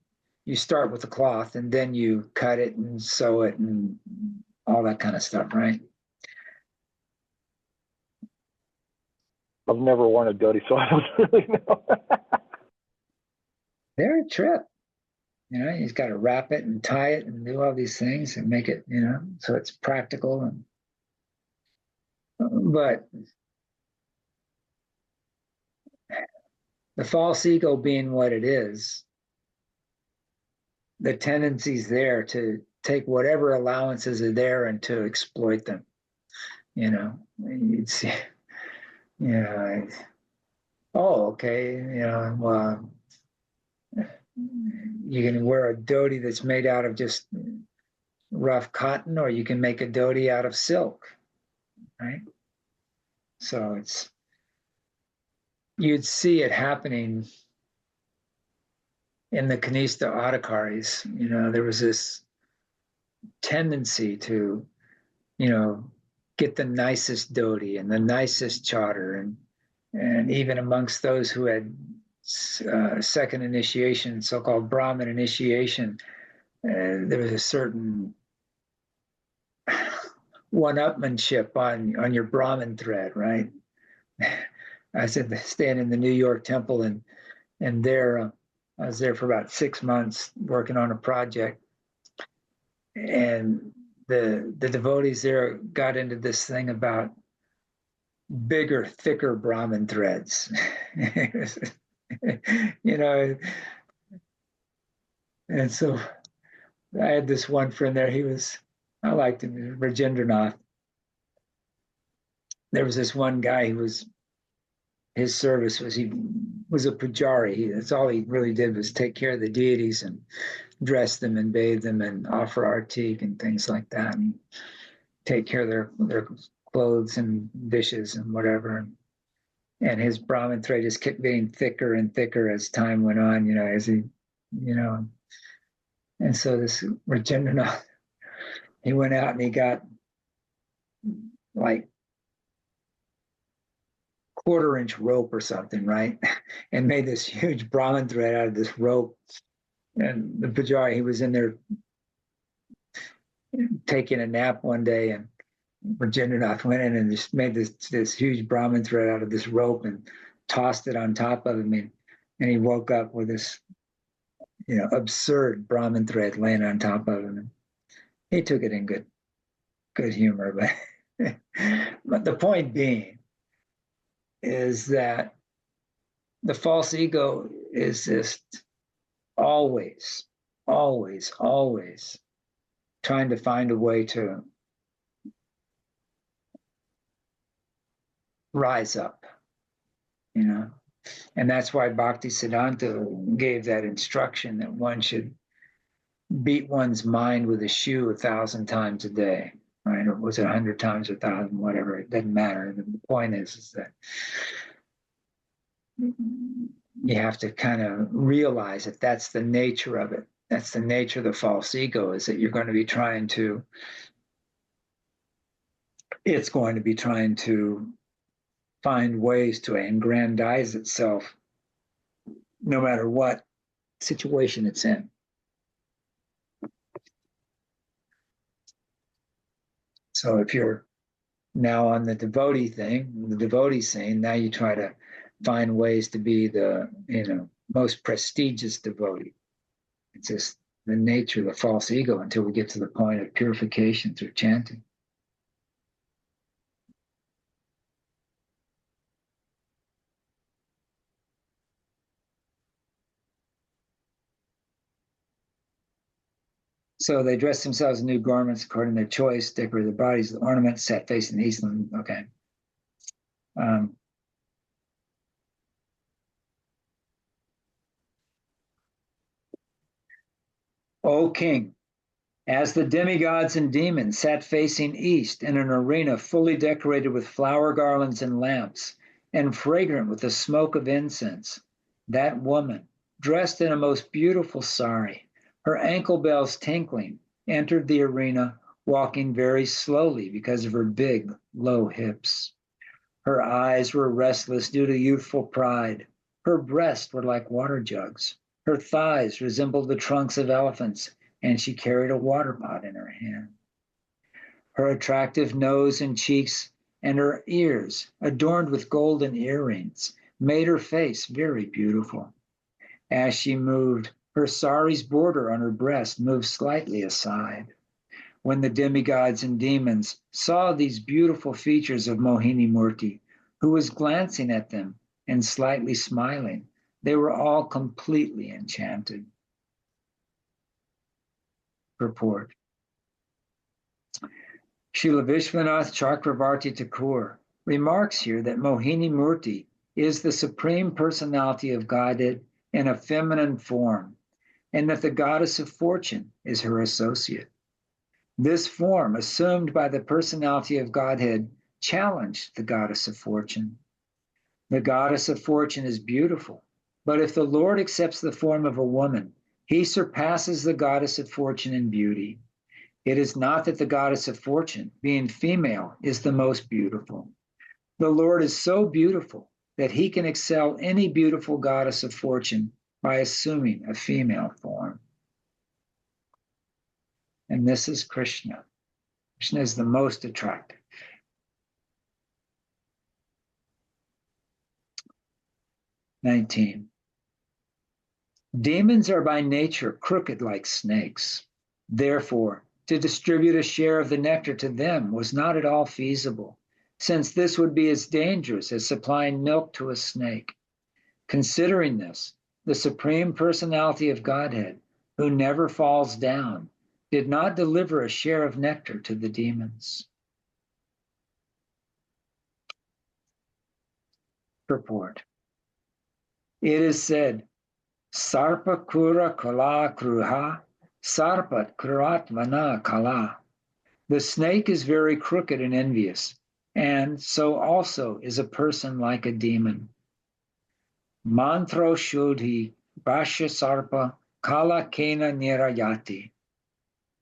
you start with the cloth and then you cut it and sew it and all that kind of stuff, right? I've never worn a dhoti, so I don't really know. They're a trip. He's got to wrap it and tie it and do all these things and make it, so it's practical. But the false ego being what it is, the tendency's there to take whatever allowances are there and to exploit them. You'd see, oh, okay, well, you can wear a dhoti that's made out of just rough cotton, or you can make a dhoti out of silk, right? So you'd see it happening in the Kanistha Adhikaris. There was this tendency to, get the nicest dhoti and the nicest chadar, and even amongst those who had second initiation, so-called Brahmin initiation, there was a certain one-upmanship on your Brahmin thread, right? I said staying in the New York temple, and there I was there for about 6 months working on a project, and the devotees there got into this thing about bigger, thicker Brahmin threads. And so I had this one friend there. I liked him, Rajendranath. There was this one guy his service was, he was a pujari. That's all he really did, was take care of the deities and dress them and bathe them and offer artik and things like that, and take care of their clothes and dishes and whatever. And his Brahmin thread just kept getting thicker and thicker as time went on, as he, and so this Rajendranath, he went out and he got like 1/4-inch rope or something, right? And made this huge Brahmin thread out of this rope. And the pujari, he was in there taking a nap one day, and Rajendranath went in and just made this huge Brahmin thread out of this rope and tossed it on top of him. And he woke up with this, absurd Brahmin thread laying on top of him. And he took it in good humor. But the point being is that the false ego is just always, always, always trying to find a way to rise up, and that's why Bhaktisiddhanta gave that instruction that one should beat one's mind with a shoe 1,000 times a day, right? 99, or was it 100 times, 1,000, whatever, it doesn't matter. The point is that you have to kind of realize that that's the nature of it. That's the nature of the false ego, is that you're going to be trying to, it's going to be trying to find ways to aggrandize itself no matter what situation it's in. So if you're now on the devotee thing, the devotee scene, now you try to find ways to be the, most prestigious devotee. It's just the nature of the false ego until we get to the point of purification through chanting. So they dress themselves in new garments according to their choice, decorate their bodies with ornaments, set facing the east. Okay. O king, as the demigods and demons sat facing east in an arena fully decorated with flower garlands and lamps, and fragrant with the smoke of incense, that woman, dressed in a most beautiful sari, her ankle bells tinkling, entered the arena, walking very slowly because of her big, low hips. Her eyes were restless due to youthful pride. Her breasts were like water jugs. Her thighs resembled the trunks of elephants, and she carried a water pot in her hand. Her attractive nose and cheeks and her ears, adorned with golden earrings, made her face very beautiful. As she moved, her sari's border on her breast moved slightly aside. When the demigods and demons saw these beautiful features of Mohinī-mūrti, who was glancing at them and slightly smiling, they were all completely enchanted. Purport. Srila Vishwanath Chakravarti Thakur remarks here that Mohinī-mūrti is the Supreme Personality of Godhead in a feminine form, and that the goddess of fortune is her associate. This form, assumed by the personality of Godhead, challenged the goddess of fortune. The goddess of fortune is beautiful, but if the Lord accepts the form of a woman, he surpasses the goddess of fortune in beauty. It is not that the goddess of fortune, being female, is the most beautiful. The Lord is so beautiful that he can excel any beautiful goddess of fortune by assuming a female form. And this is Krishna. Krishna is the most attractive. (19) Demons are by nature crooked like snakes. Therefore, to distribute a share of the nectar to them was not at all feasible, since this would be as dangerous as supplying milk to a snake. Considering this, the Supreme Personality of Godhead, who never falls down, did not deliver a share of nectar to the demons. Purport. It is said, Sarpa kura kala kruha, sarpat kruatmana kala. The snake is very crooked and envious, and so also is a person like a demon. Mantro shodhi bhashya sarpa kala kena nirayati.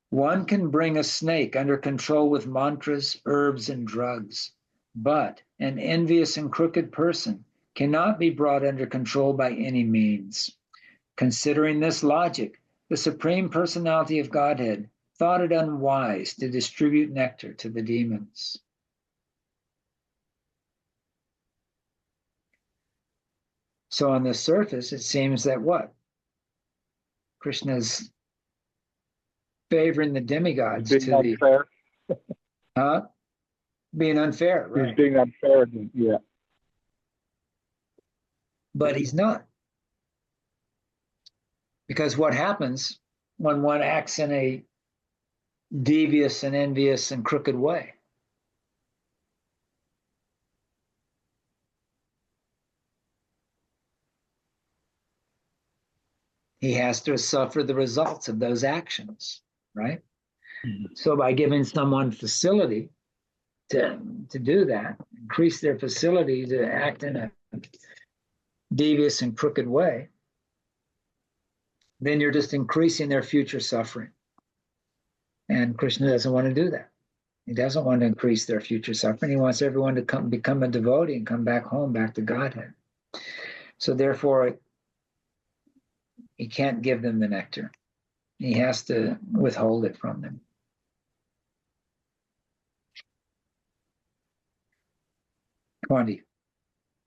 One can bring a snake under control with mantras, herbs, and drugs, but an envious and crooked person cannot be brought under control by any means. Considering this logic, the Supreme Personality of Godhead thought it unwise to distribute nectar to the demons. So on the surface, it seems that what? Krishna's favoring the demigods being to unfair. Being unfair, right? He's being unfair, yeah. But he's not. Because what happens when one acts in a devious and envious and crooked way? He has to suffer the results of those actions, right? So by giving someone facility to do that, increase their facility to act in a devious and crooked way, then you're just increasing their future suffering. And Krishna doesn't want to do that. He doesn't want to increase their future suffering. He wants everyone to become a devotee and come back home, back to Godhead. So therefore, he can't give them the nectar. He has to withhold it from them.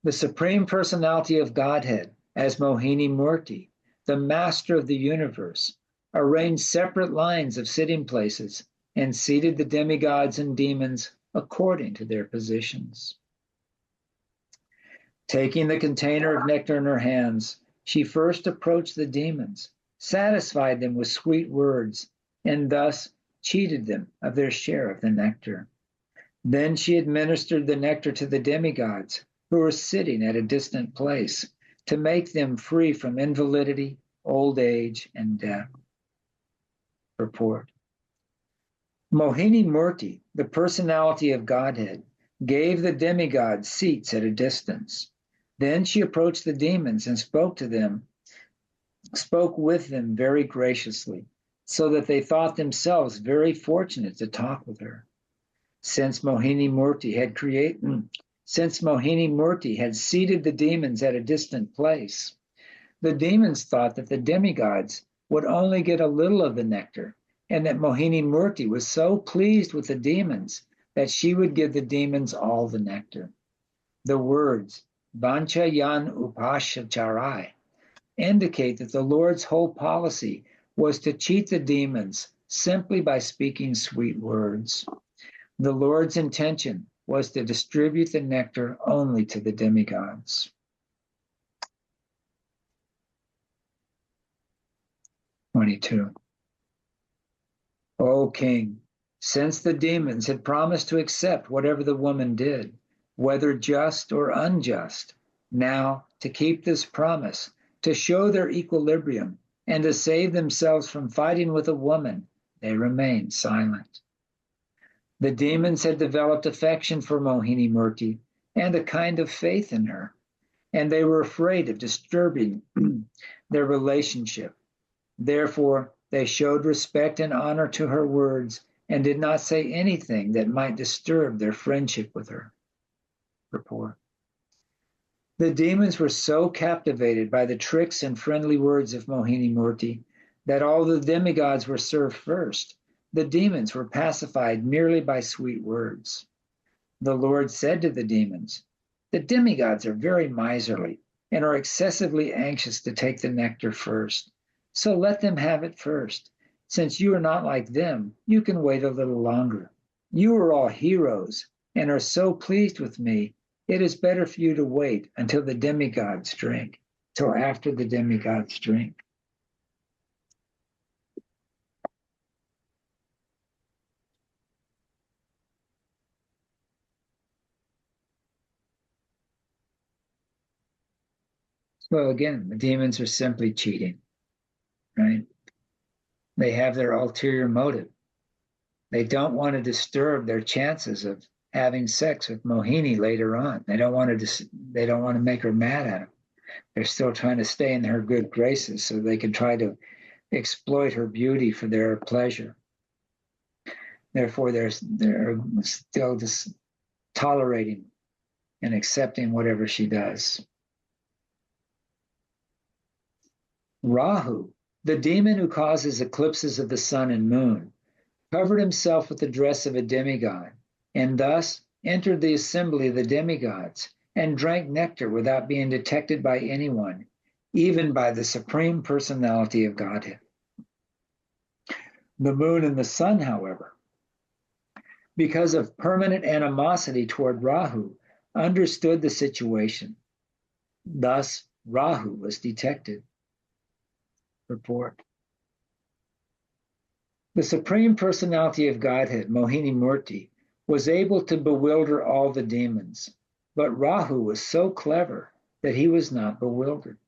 The Supreme Personality of Godhead, as Mohinī-mūrti, the master of the universe, arranged separate lines of sitting places and seated the demigods and demons according to their positions. Taking the container of nectar in her hands, she first approached the demons, satisfied them with sweet words, and thus cheated them of their share of the nectar. Then she administered the nectar to the demigods, who were sitting at a distant place, to make them free from invalidity, old age, and death. Purport. Mohinī-mūrti, the personality of Godhead, gave the demigods seats at a distance. Then she approached the demons and spoke with them very graciously, so that they thought themselves very fortunate to talk with her. Since Mohinī-mūrti had seated the demons at a distant place, the demons thought that the demigods would only get a little of the nectar, and that Mohinī-mūrti was so pleased with the demons that she would give the demons all the nectar. The words Vancha Yan Upashacharai indicate that the Lord's whole policy was to cheat the demons simply by speaking sweet words. The Lord's intention was to distribute the nectar only to the demigods. O king, since the demons had promised to accept whatever the woman did, whether just or unjust, now, to keep this promise, to show their equilibrium, and to save themselves from fighting with a woman, they remained silent. The demons had developed affection for Mohinī-mūrti and a kind of faith in her, and they were afraid of disturbing their relationship. Therefore, they showed respect and honor to her words and did not say anything that might disturb their friendship with her. Purport. The demons were so captivated by the tricks and friendly words of Mohinī-mūrti that although the demigods were served first, the demons were pacified merely by sweet words. The Lord said to the demons, "The demigods are very miserly and are excessively anxious to take the nectar first. So let them have it first. Since you are not like them, you can wait a little longer. You are all heroes and are so pleased with me, it is better for you to wait until the demigods drink, till after the demigods drink." So again, the demons are simply cheating, right? They have their ulterior motive. They don't want to disturb their chances of having sex with Mohinī later on. They don't want to make her mad at them. They're still trying to stay in her good graces so they can try to exploit her beauty for their pleasure. Therefore, they're still just tolerating and accepting whatever she does. Rahu, the demon who causes eclipses of the sun and moon, covered himself with the dress of a demigod, and thus entered the assembly of the demigods and drank nectar without being detected by anyone, even by the Supreme Personality of Godhead. The moon and the sun, however, because of permanent animosity toward Rahu, understood the situation. Thus, Rahu was detected. Purport. The Supreme Personality of Godhead, Mohinī-mūrti, was able to bewilder all the demons, but Rahu was so clever that he was not bewildered.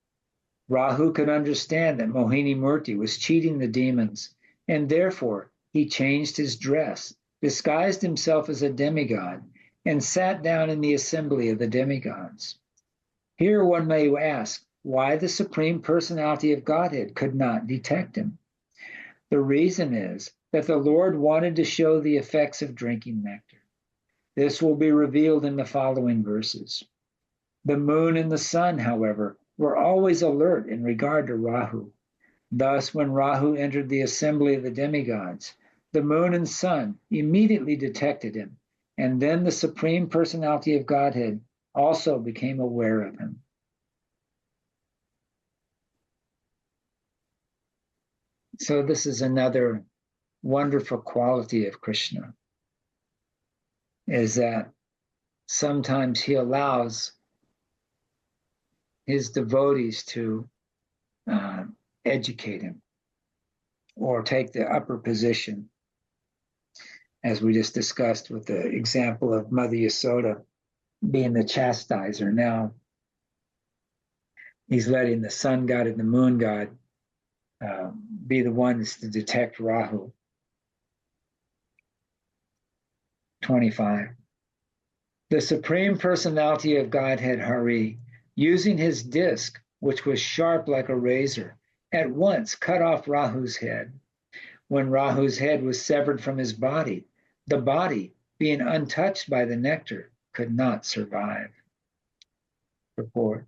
Rahu could understand that Mohinī-mūrti was cheating the demons, and therefore he changed his dress, disguised himself as a demigod, and sat down in the assembly of the demigods. Here one may ask why the Supreme Personality of Godhead could not detect him. The reason is that the Lord wanted to show the effects of drinking nectar. This will be revealed in the following verses. The moon and the sun, however, were always alert in regard to Rahu. Thus, when Rahu entered the assembly of the demigods, the moon and sun immediately detected him, and then the Supreme Personality of Godhead also became aware of him. So this is another wonderful quality of Krishna, is that sometimes he allows his devotees to educate him or take the upper position, as we just discussed with the example of Mother Yasoda being the chastiser. Now he's letting the sun god and the moon god be the ones to detect Rahu. 25. The Supreme Personality of Godhead Hari, using his disc, which was sharp like a razor, at once cut off Rahu's head. When Rahu's head was severed from his body, the body, being untouched by the nectar, could not survive. Report.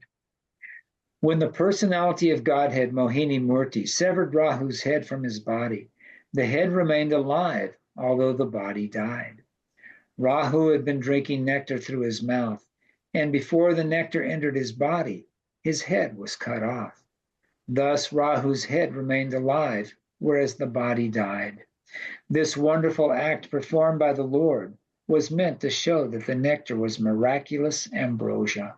When the Personality of Godhead Mohinī-mūrti severed Rahu's head from his body, the head remained alive, although the body died. Rahu had been drinking nectar through his mouth, and before the nectar entered his body, his head was cut off. Thus Rahu's head remained alive, whereas the body died. This wonderful act performed by the Lord was meant to show that the nectar was miraculous ambrosia.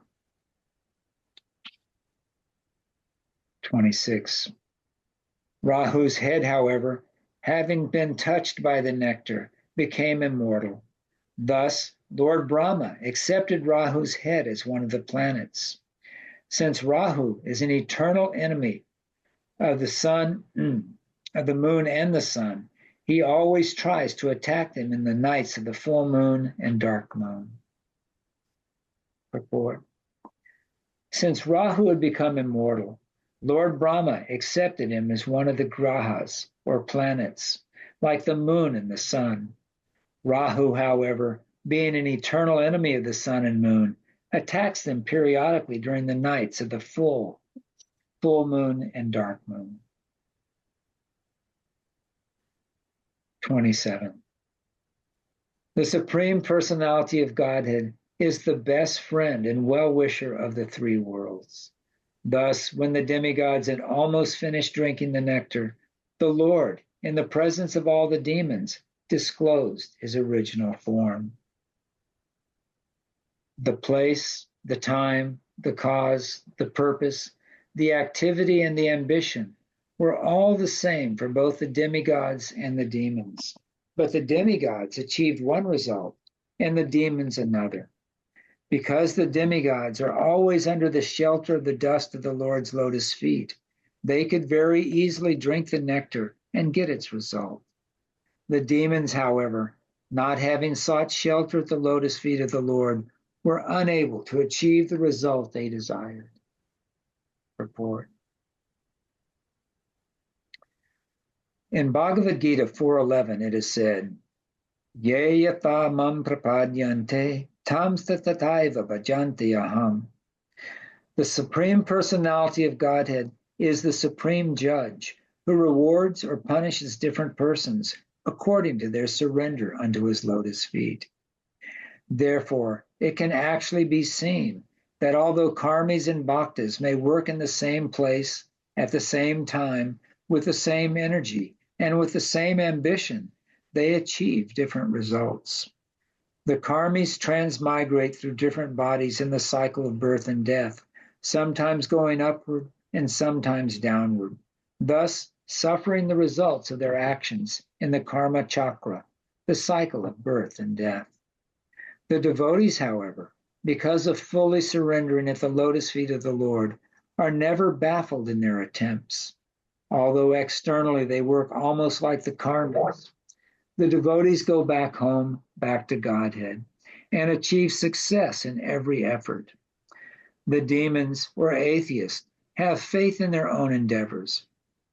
26. Rahu's head, however, having been touched by the nectar, became immortal. Thus, Lord Brahma accepted Rahu's head as one of the planets. Since Rahu is an eternal enemy of the sun, of the moon and the sun, he always tries to attack them in the nights of the full moon and dark moon. Purport. Since Rahu had become immortal, Lord Brahma accepted him as one of the grahas, or planets, like the moon and the sun. Rahu, however, being an eternal enemy of the sun and moon, attacks them periodically during the nights of the full moon and dark moon. 27. The Supreme Personality of Godhead is the best friend and well-wisher of the three worlds. Thus, when the demigods had almost finished drinking the nectar, the Lord, in the presence of all the demons, disclosed his original form. The place, the time, the cause, the purpose, the activity, and the ambition were all the same for both the demigods and the demons. But the demigods achieved one result and the demons another. Because the demigods are always under the shelter of the dust of the Lord's lotus feet, they could very easily drink the nectar and get its result. The demons, however, not having sought shelter at the lotus feet of the Lord, were unable to achieve the result they desired. Report. In Bhagavad Gita 4:11, it is said, Ye yata mam prapadyante tam tataiva bhajanti aham. The Supreme Personality of Godhead is the supreme judge who rewards or punishes different persons according to their surrender unto his lotus feet. Therefore, it can actually be seen that although karmis and bhaktas may work in the same place, at the same time, with the same energy, and with the same ambition, they achieve different results. The karmis transmigrate through different bodies in the cycle of birth and death, sometimes going upward and sometimes downward, thus suffering the results of their actions in the karma chakra, the cycle of birth and death. The devotees, however, because of fully surrendering at the lotus feet of the Lord, are never baffled in their attempts. Although externally they work almost like the karmas, The devotees go back home, back to Godhead, and achieve success in every effort. The demons or atheists have faith in their own endeavors,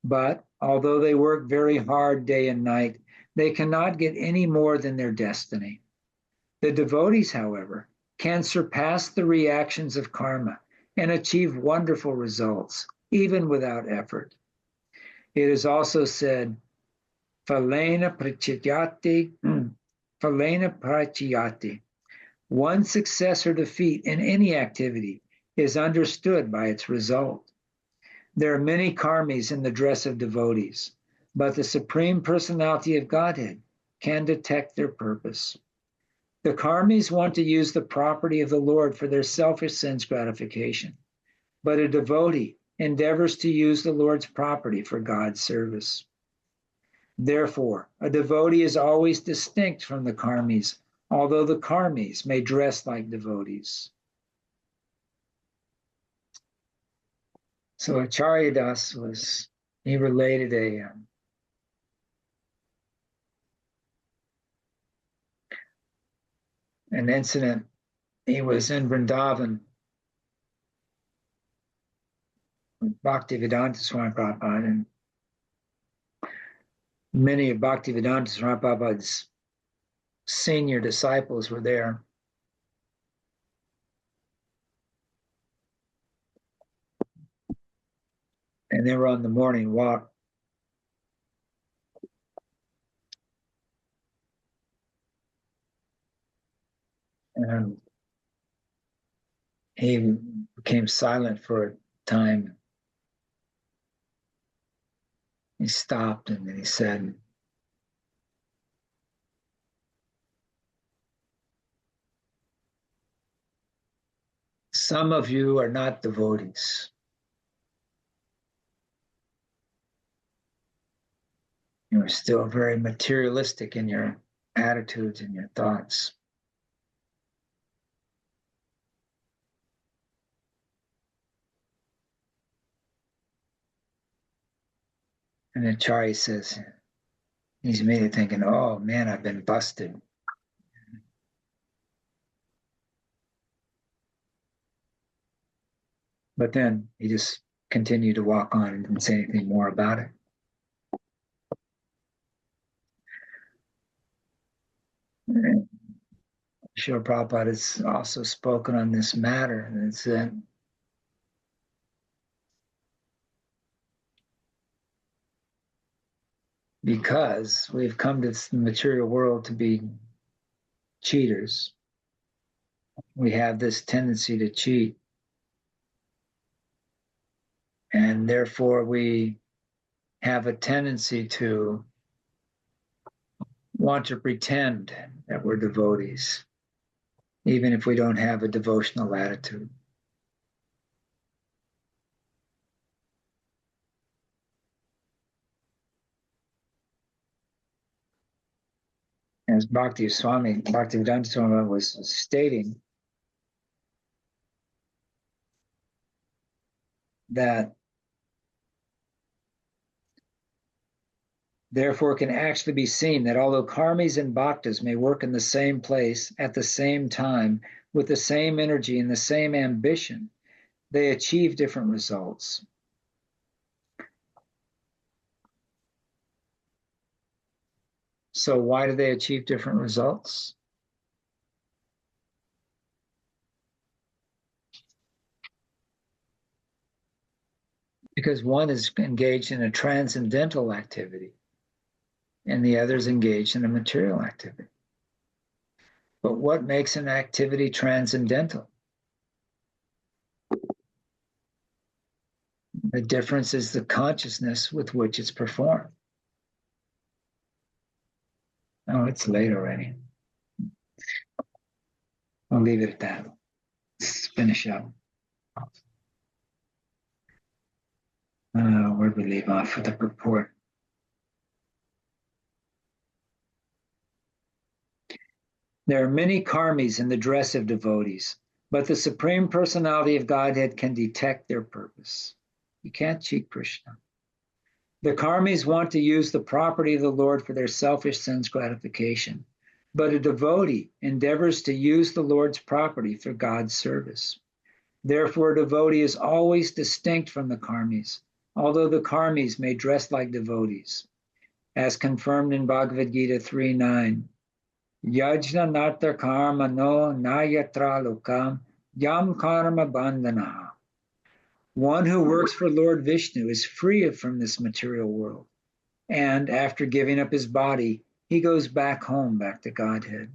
but although they work very hard day and night, they cannot get any more than their destiny. The devotees, however, can surpass the reactions of karma and achieve wonderful results, even without effort. It is also said, Phalena prachayati. One success or defeat in any activity is understood by its result. There are many karmis in the dress of devotees, but the Supreme Personality of Godhead can detect their purpose. The karmis want to use the property of the Lord for their selfish sense gratification, but a devotee endeavors to use the Lord's property for God's service. Therefore, a devotee is always distinct from the karmis, although the karmis may dress like devotees. So Acharya Das he related an incident. He was in Vrindavan with Bhaktivedanta Swami Prabhupada, and many of Bhaktivedanta Swami Prabhupada's senior disciples were there. And they were on the morning walk. And he became silent for a time. He stopped and then he said, "Some of you are not devotees. You are still very materialistic in your attitudes and your thoughts. And then Acharya says, he's immediately thinking, oh man, I've been busted. But then he just continued to walk on and didn't say anything more about it. Srila Prabhupada has also spoken on this matter, and it's that because we've come to the material world to be cheaters, we have this tendency to cheat. And therefore we have a tendency to want to pretend that we're devotees, even if we don't have a devotional attitude. As Bhaktivedanta Swami was stating, that therefore it can actually be seen that although karmis and bhaktas may work in the same place at the same time with the same energy and the same ambition, they achieve different results. So why do they achieve different results? Because one is engaged in a transcendental activity and the other is engaged in a material activity. But what makes an activity transcendental? The difference is the consciousness with which it's performed. Oh, it's late already. I'll leave it at that. Let's finish up. Where do we leave off with the purport? There are many karmis in the dress of devotees, but the Supreme Personality of Godhead can detect their purpose. You can't cheat Krishna. The karmis want to use the property of the Lord for their selfish sense gratification, but a devotee endeavors to use the Lord's property for God's service. Therefore, a devotee is always distinct from the karmis, although the karmis may dress like devotees. As confirmed in Bhagavad Gita 3:9, Yajna nartha karma no nayatra lokam yam karma bandhanaha. One who works for Lord Vishnu is free from this material world, and after giving up his body, he goes back home, back to Godhead.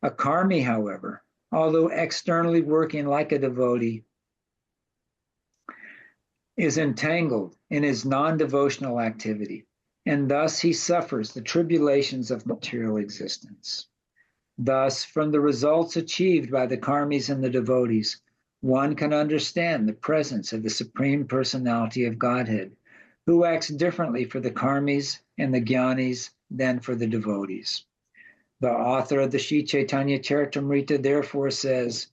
A karmi, however, although externally working like a devotee, is entangled in his non-devotional activity, and thus he suffers the tribulations of material existence. Thus, from the results achieved by the karmis and the devotees, one can understand the presence of the Supreme Personality of Godhead, who acts differently for the karmis and the jnanis than for the devotees. The author of the Sri Chaitanya Charitamrita therefore says,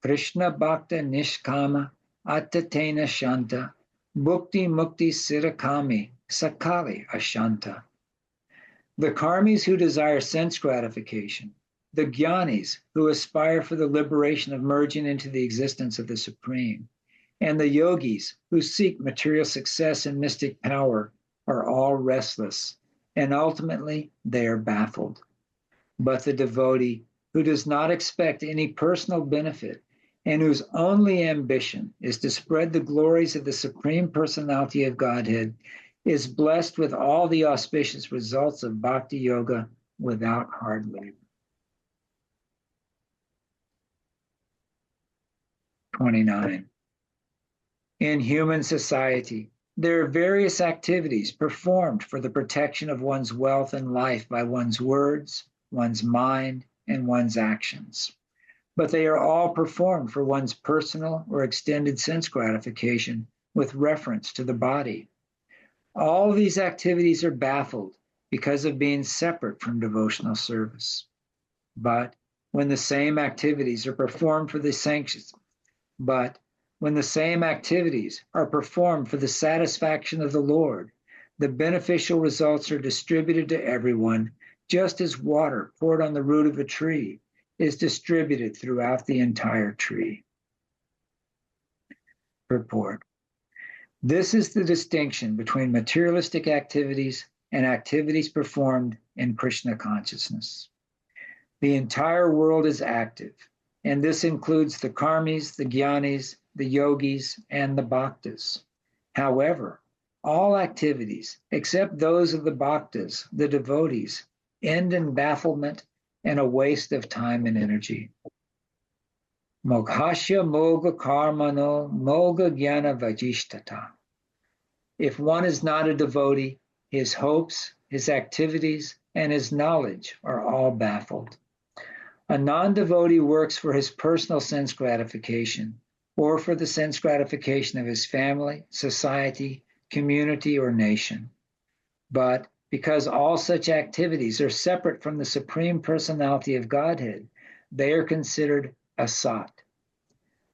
Krishna Bhakta Nishkama Attatena Shanta Bhukti Mukti Sirakami Sakali Ashanta. The karmis who desire sense gratification, the jnanis who aspire for the liberation of merging into the existence of the Supreme, and the yogis who seek material success and mystic power are all restless, and ultimately they are baffled. But the devotee who does not expect any personal benefit and whose only ambition is to spread the glories of the Supreme Personality of Godhead is blessed with all the auspicious results of bhakti yoga without hard labor. 29. In human society, there are various activities performed for the protection of one's wealth and life by one's words, one's mind, and one's actions. But they are all performed for one's personal or extended sense gratification with reference to the body. All these activities are baffled because of being separate from devotional service. But when the same activities are performed for the satisfaction of the Lord, the beneficial results are distributed to everyone, just as water poured on the root of a tree is distributed throughout the entire tree. Purport. This is the distinction between materialistic activities and activities performed in Krishna consciousness. The entire world is active, and this includes the karmis, the jnanis, the yogis, and the bhaktas. However, all activities, except those of the bhaktas, the devotees, end in bafflement and a waste of time and energy. Moghasya moga karmano moga jnana vajishtata. If one is not a devotee, his hopes, his activities, and his knowledge are all baffled. A non-devotee works for his personal sense gratification, or for the sense gratification of his family, society, community, or nation. But because all such activities are separate from the Supreme Personality of Godhead, they are considered asat.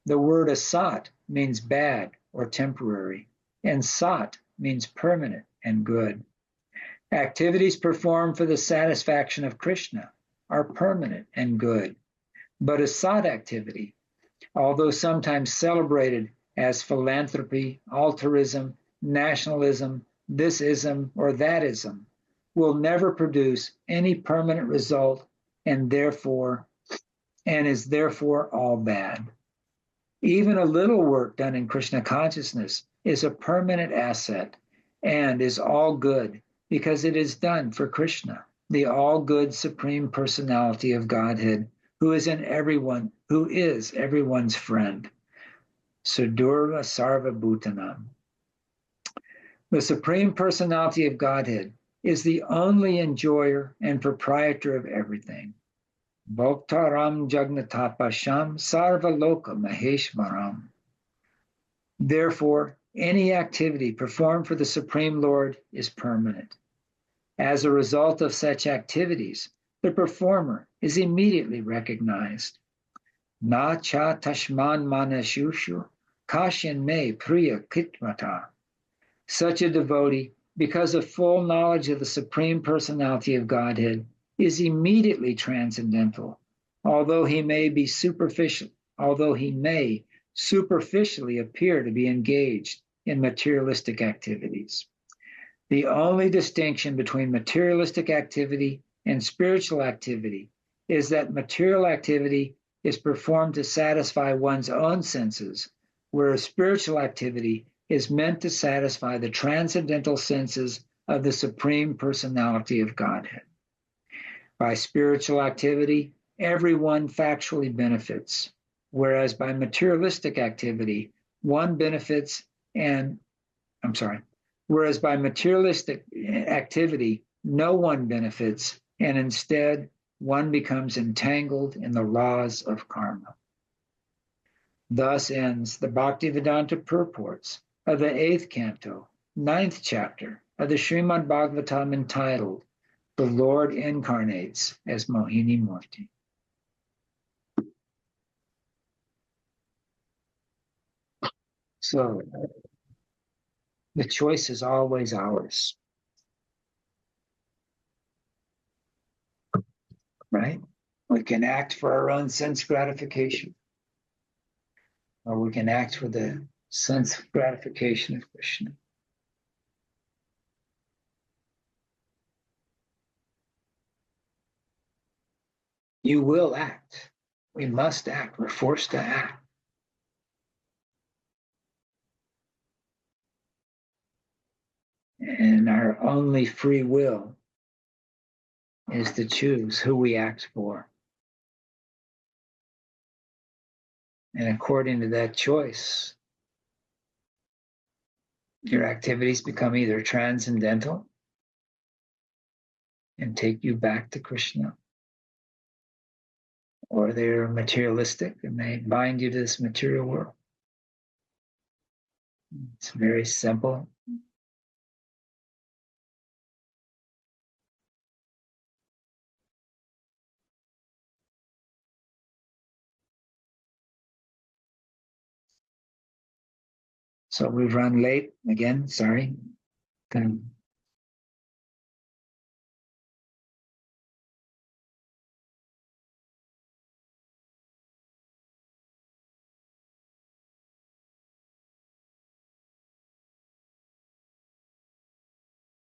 The word asat means bad or temporary, and sat means permanent and good. Activities performed for the satisfaction of Krishna are permanent and good. But asat activity, although sometimes celebrated as philanthropy, altruism, nationalism, thisism, or thatism, will never produce any permanent result and is therefore all bad. Even a little work done in Krishna consciousness is a permanent asset and is all good because it is done for Krishna, the all-good Supreme Personality of Godhead, who is everyone's friend. Sudurva Sarva Bhutanam. The Supreme Personality of Godhead is the only enjoyer and proprietor of everything. Bhoktaram Jagnatapasham Sarva Loka Maheshwaram. Therefore, any activity performed for the Supreme Lord is permanent. As a result of such activities, the performer is immediately recognized. Na cha tashman manashushu kashin me priya kitmata. Such a devotee because a full knowledge of the Supreme Personality of Godhead is immediately transcendental, although he may superficially appear to be engaged in materialistic activities. The only distinction between materialistic activity and spiritual activity is that material activity is performed to satisfy one's own senses, whereas spiritual activity is meant to satisfy the transcendental senses of the Supreme Personality of Godhead. By spiritual activity, everyone factually benefits, whereas by materialistic activity, whereas by materialistic activity, no one benefits, and instead one becomes entangled in the laws of karma. Thus ends the Bhaktivedanta purports of the 8th canto, 9th chapter of the Śrīmad Bhāgavatam, entitled, "The Lord Incarnates as Mohinī-mūrti." So, the choice is always ours, right? We can act for our own sense gratification, or we can act for the sense gratification of Krishna. You will act. We must act. We're forced to act. And our only free will is to choose who we act for. And according to that choice, your activities become either transcendental and take you back to Krishna, or they're materialistic and they bind you to this material world. It's very simple. So we've run late again, sorry.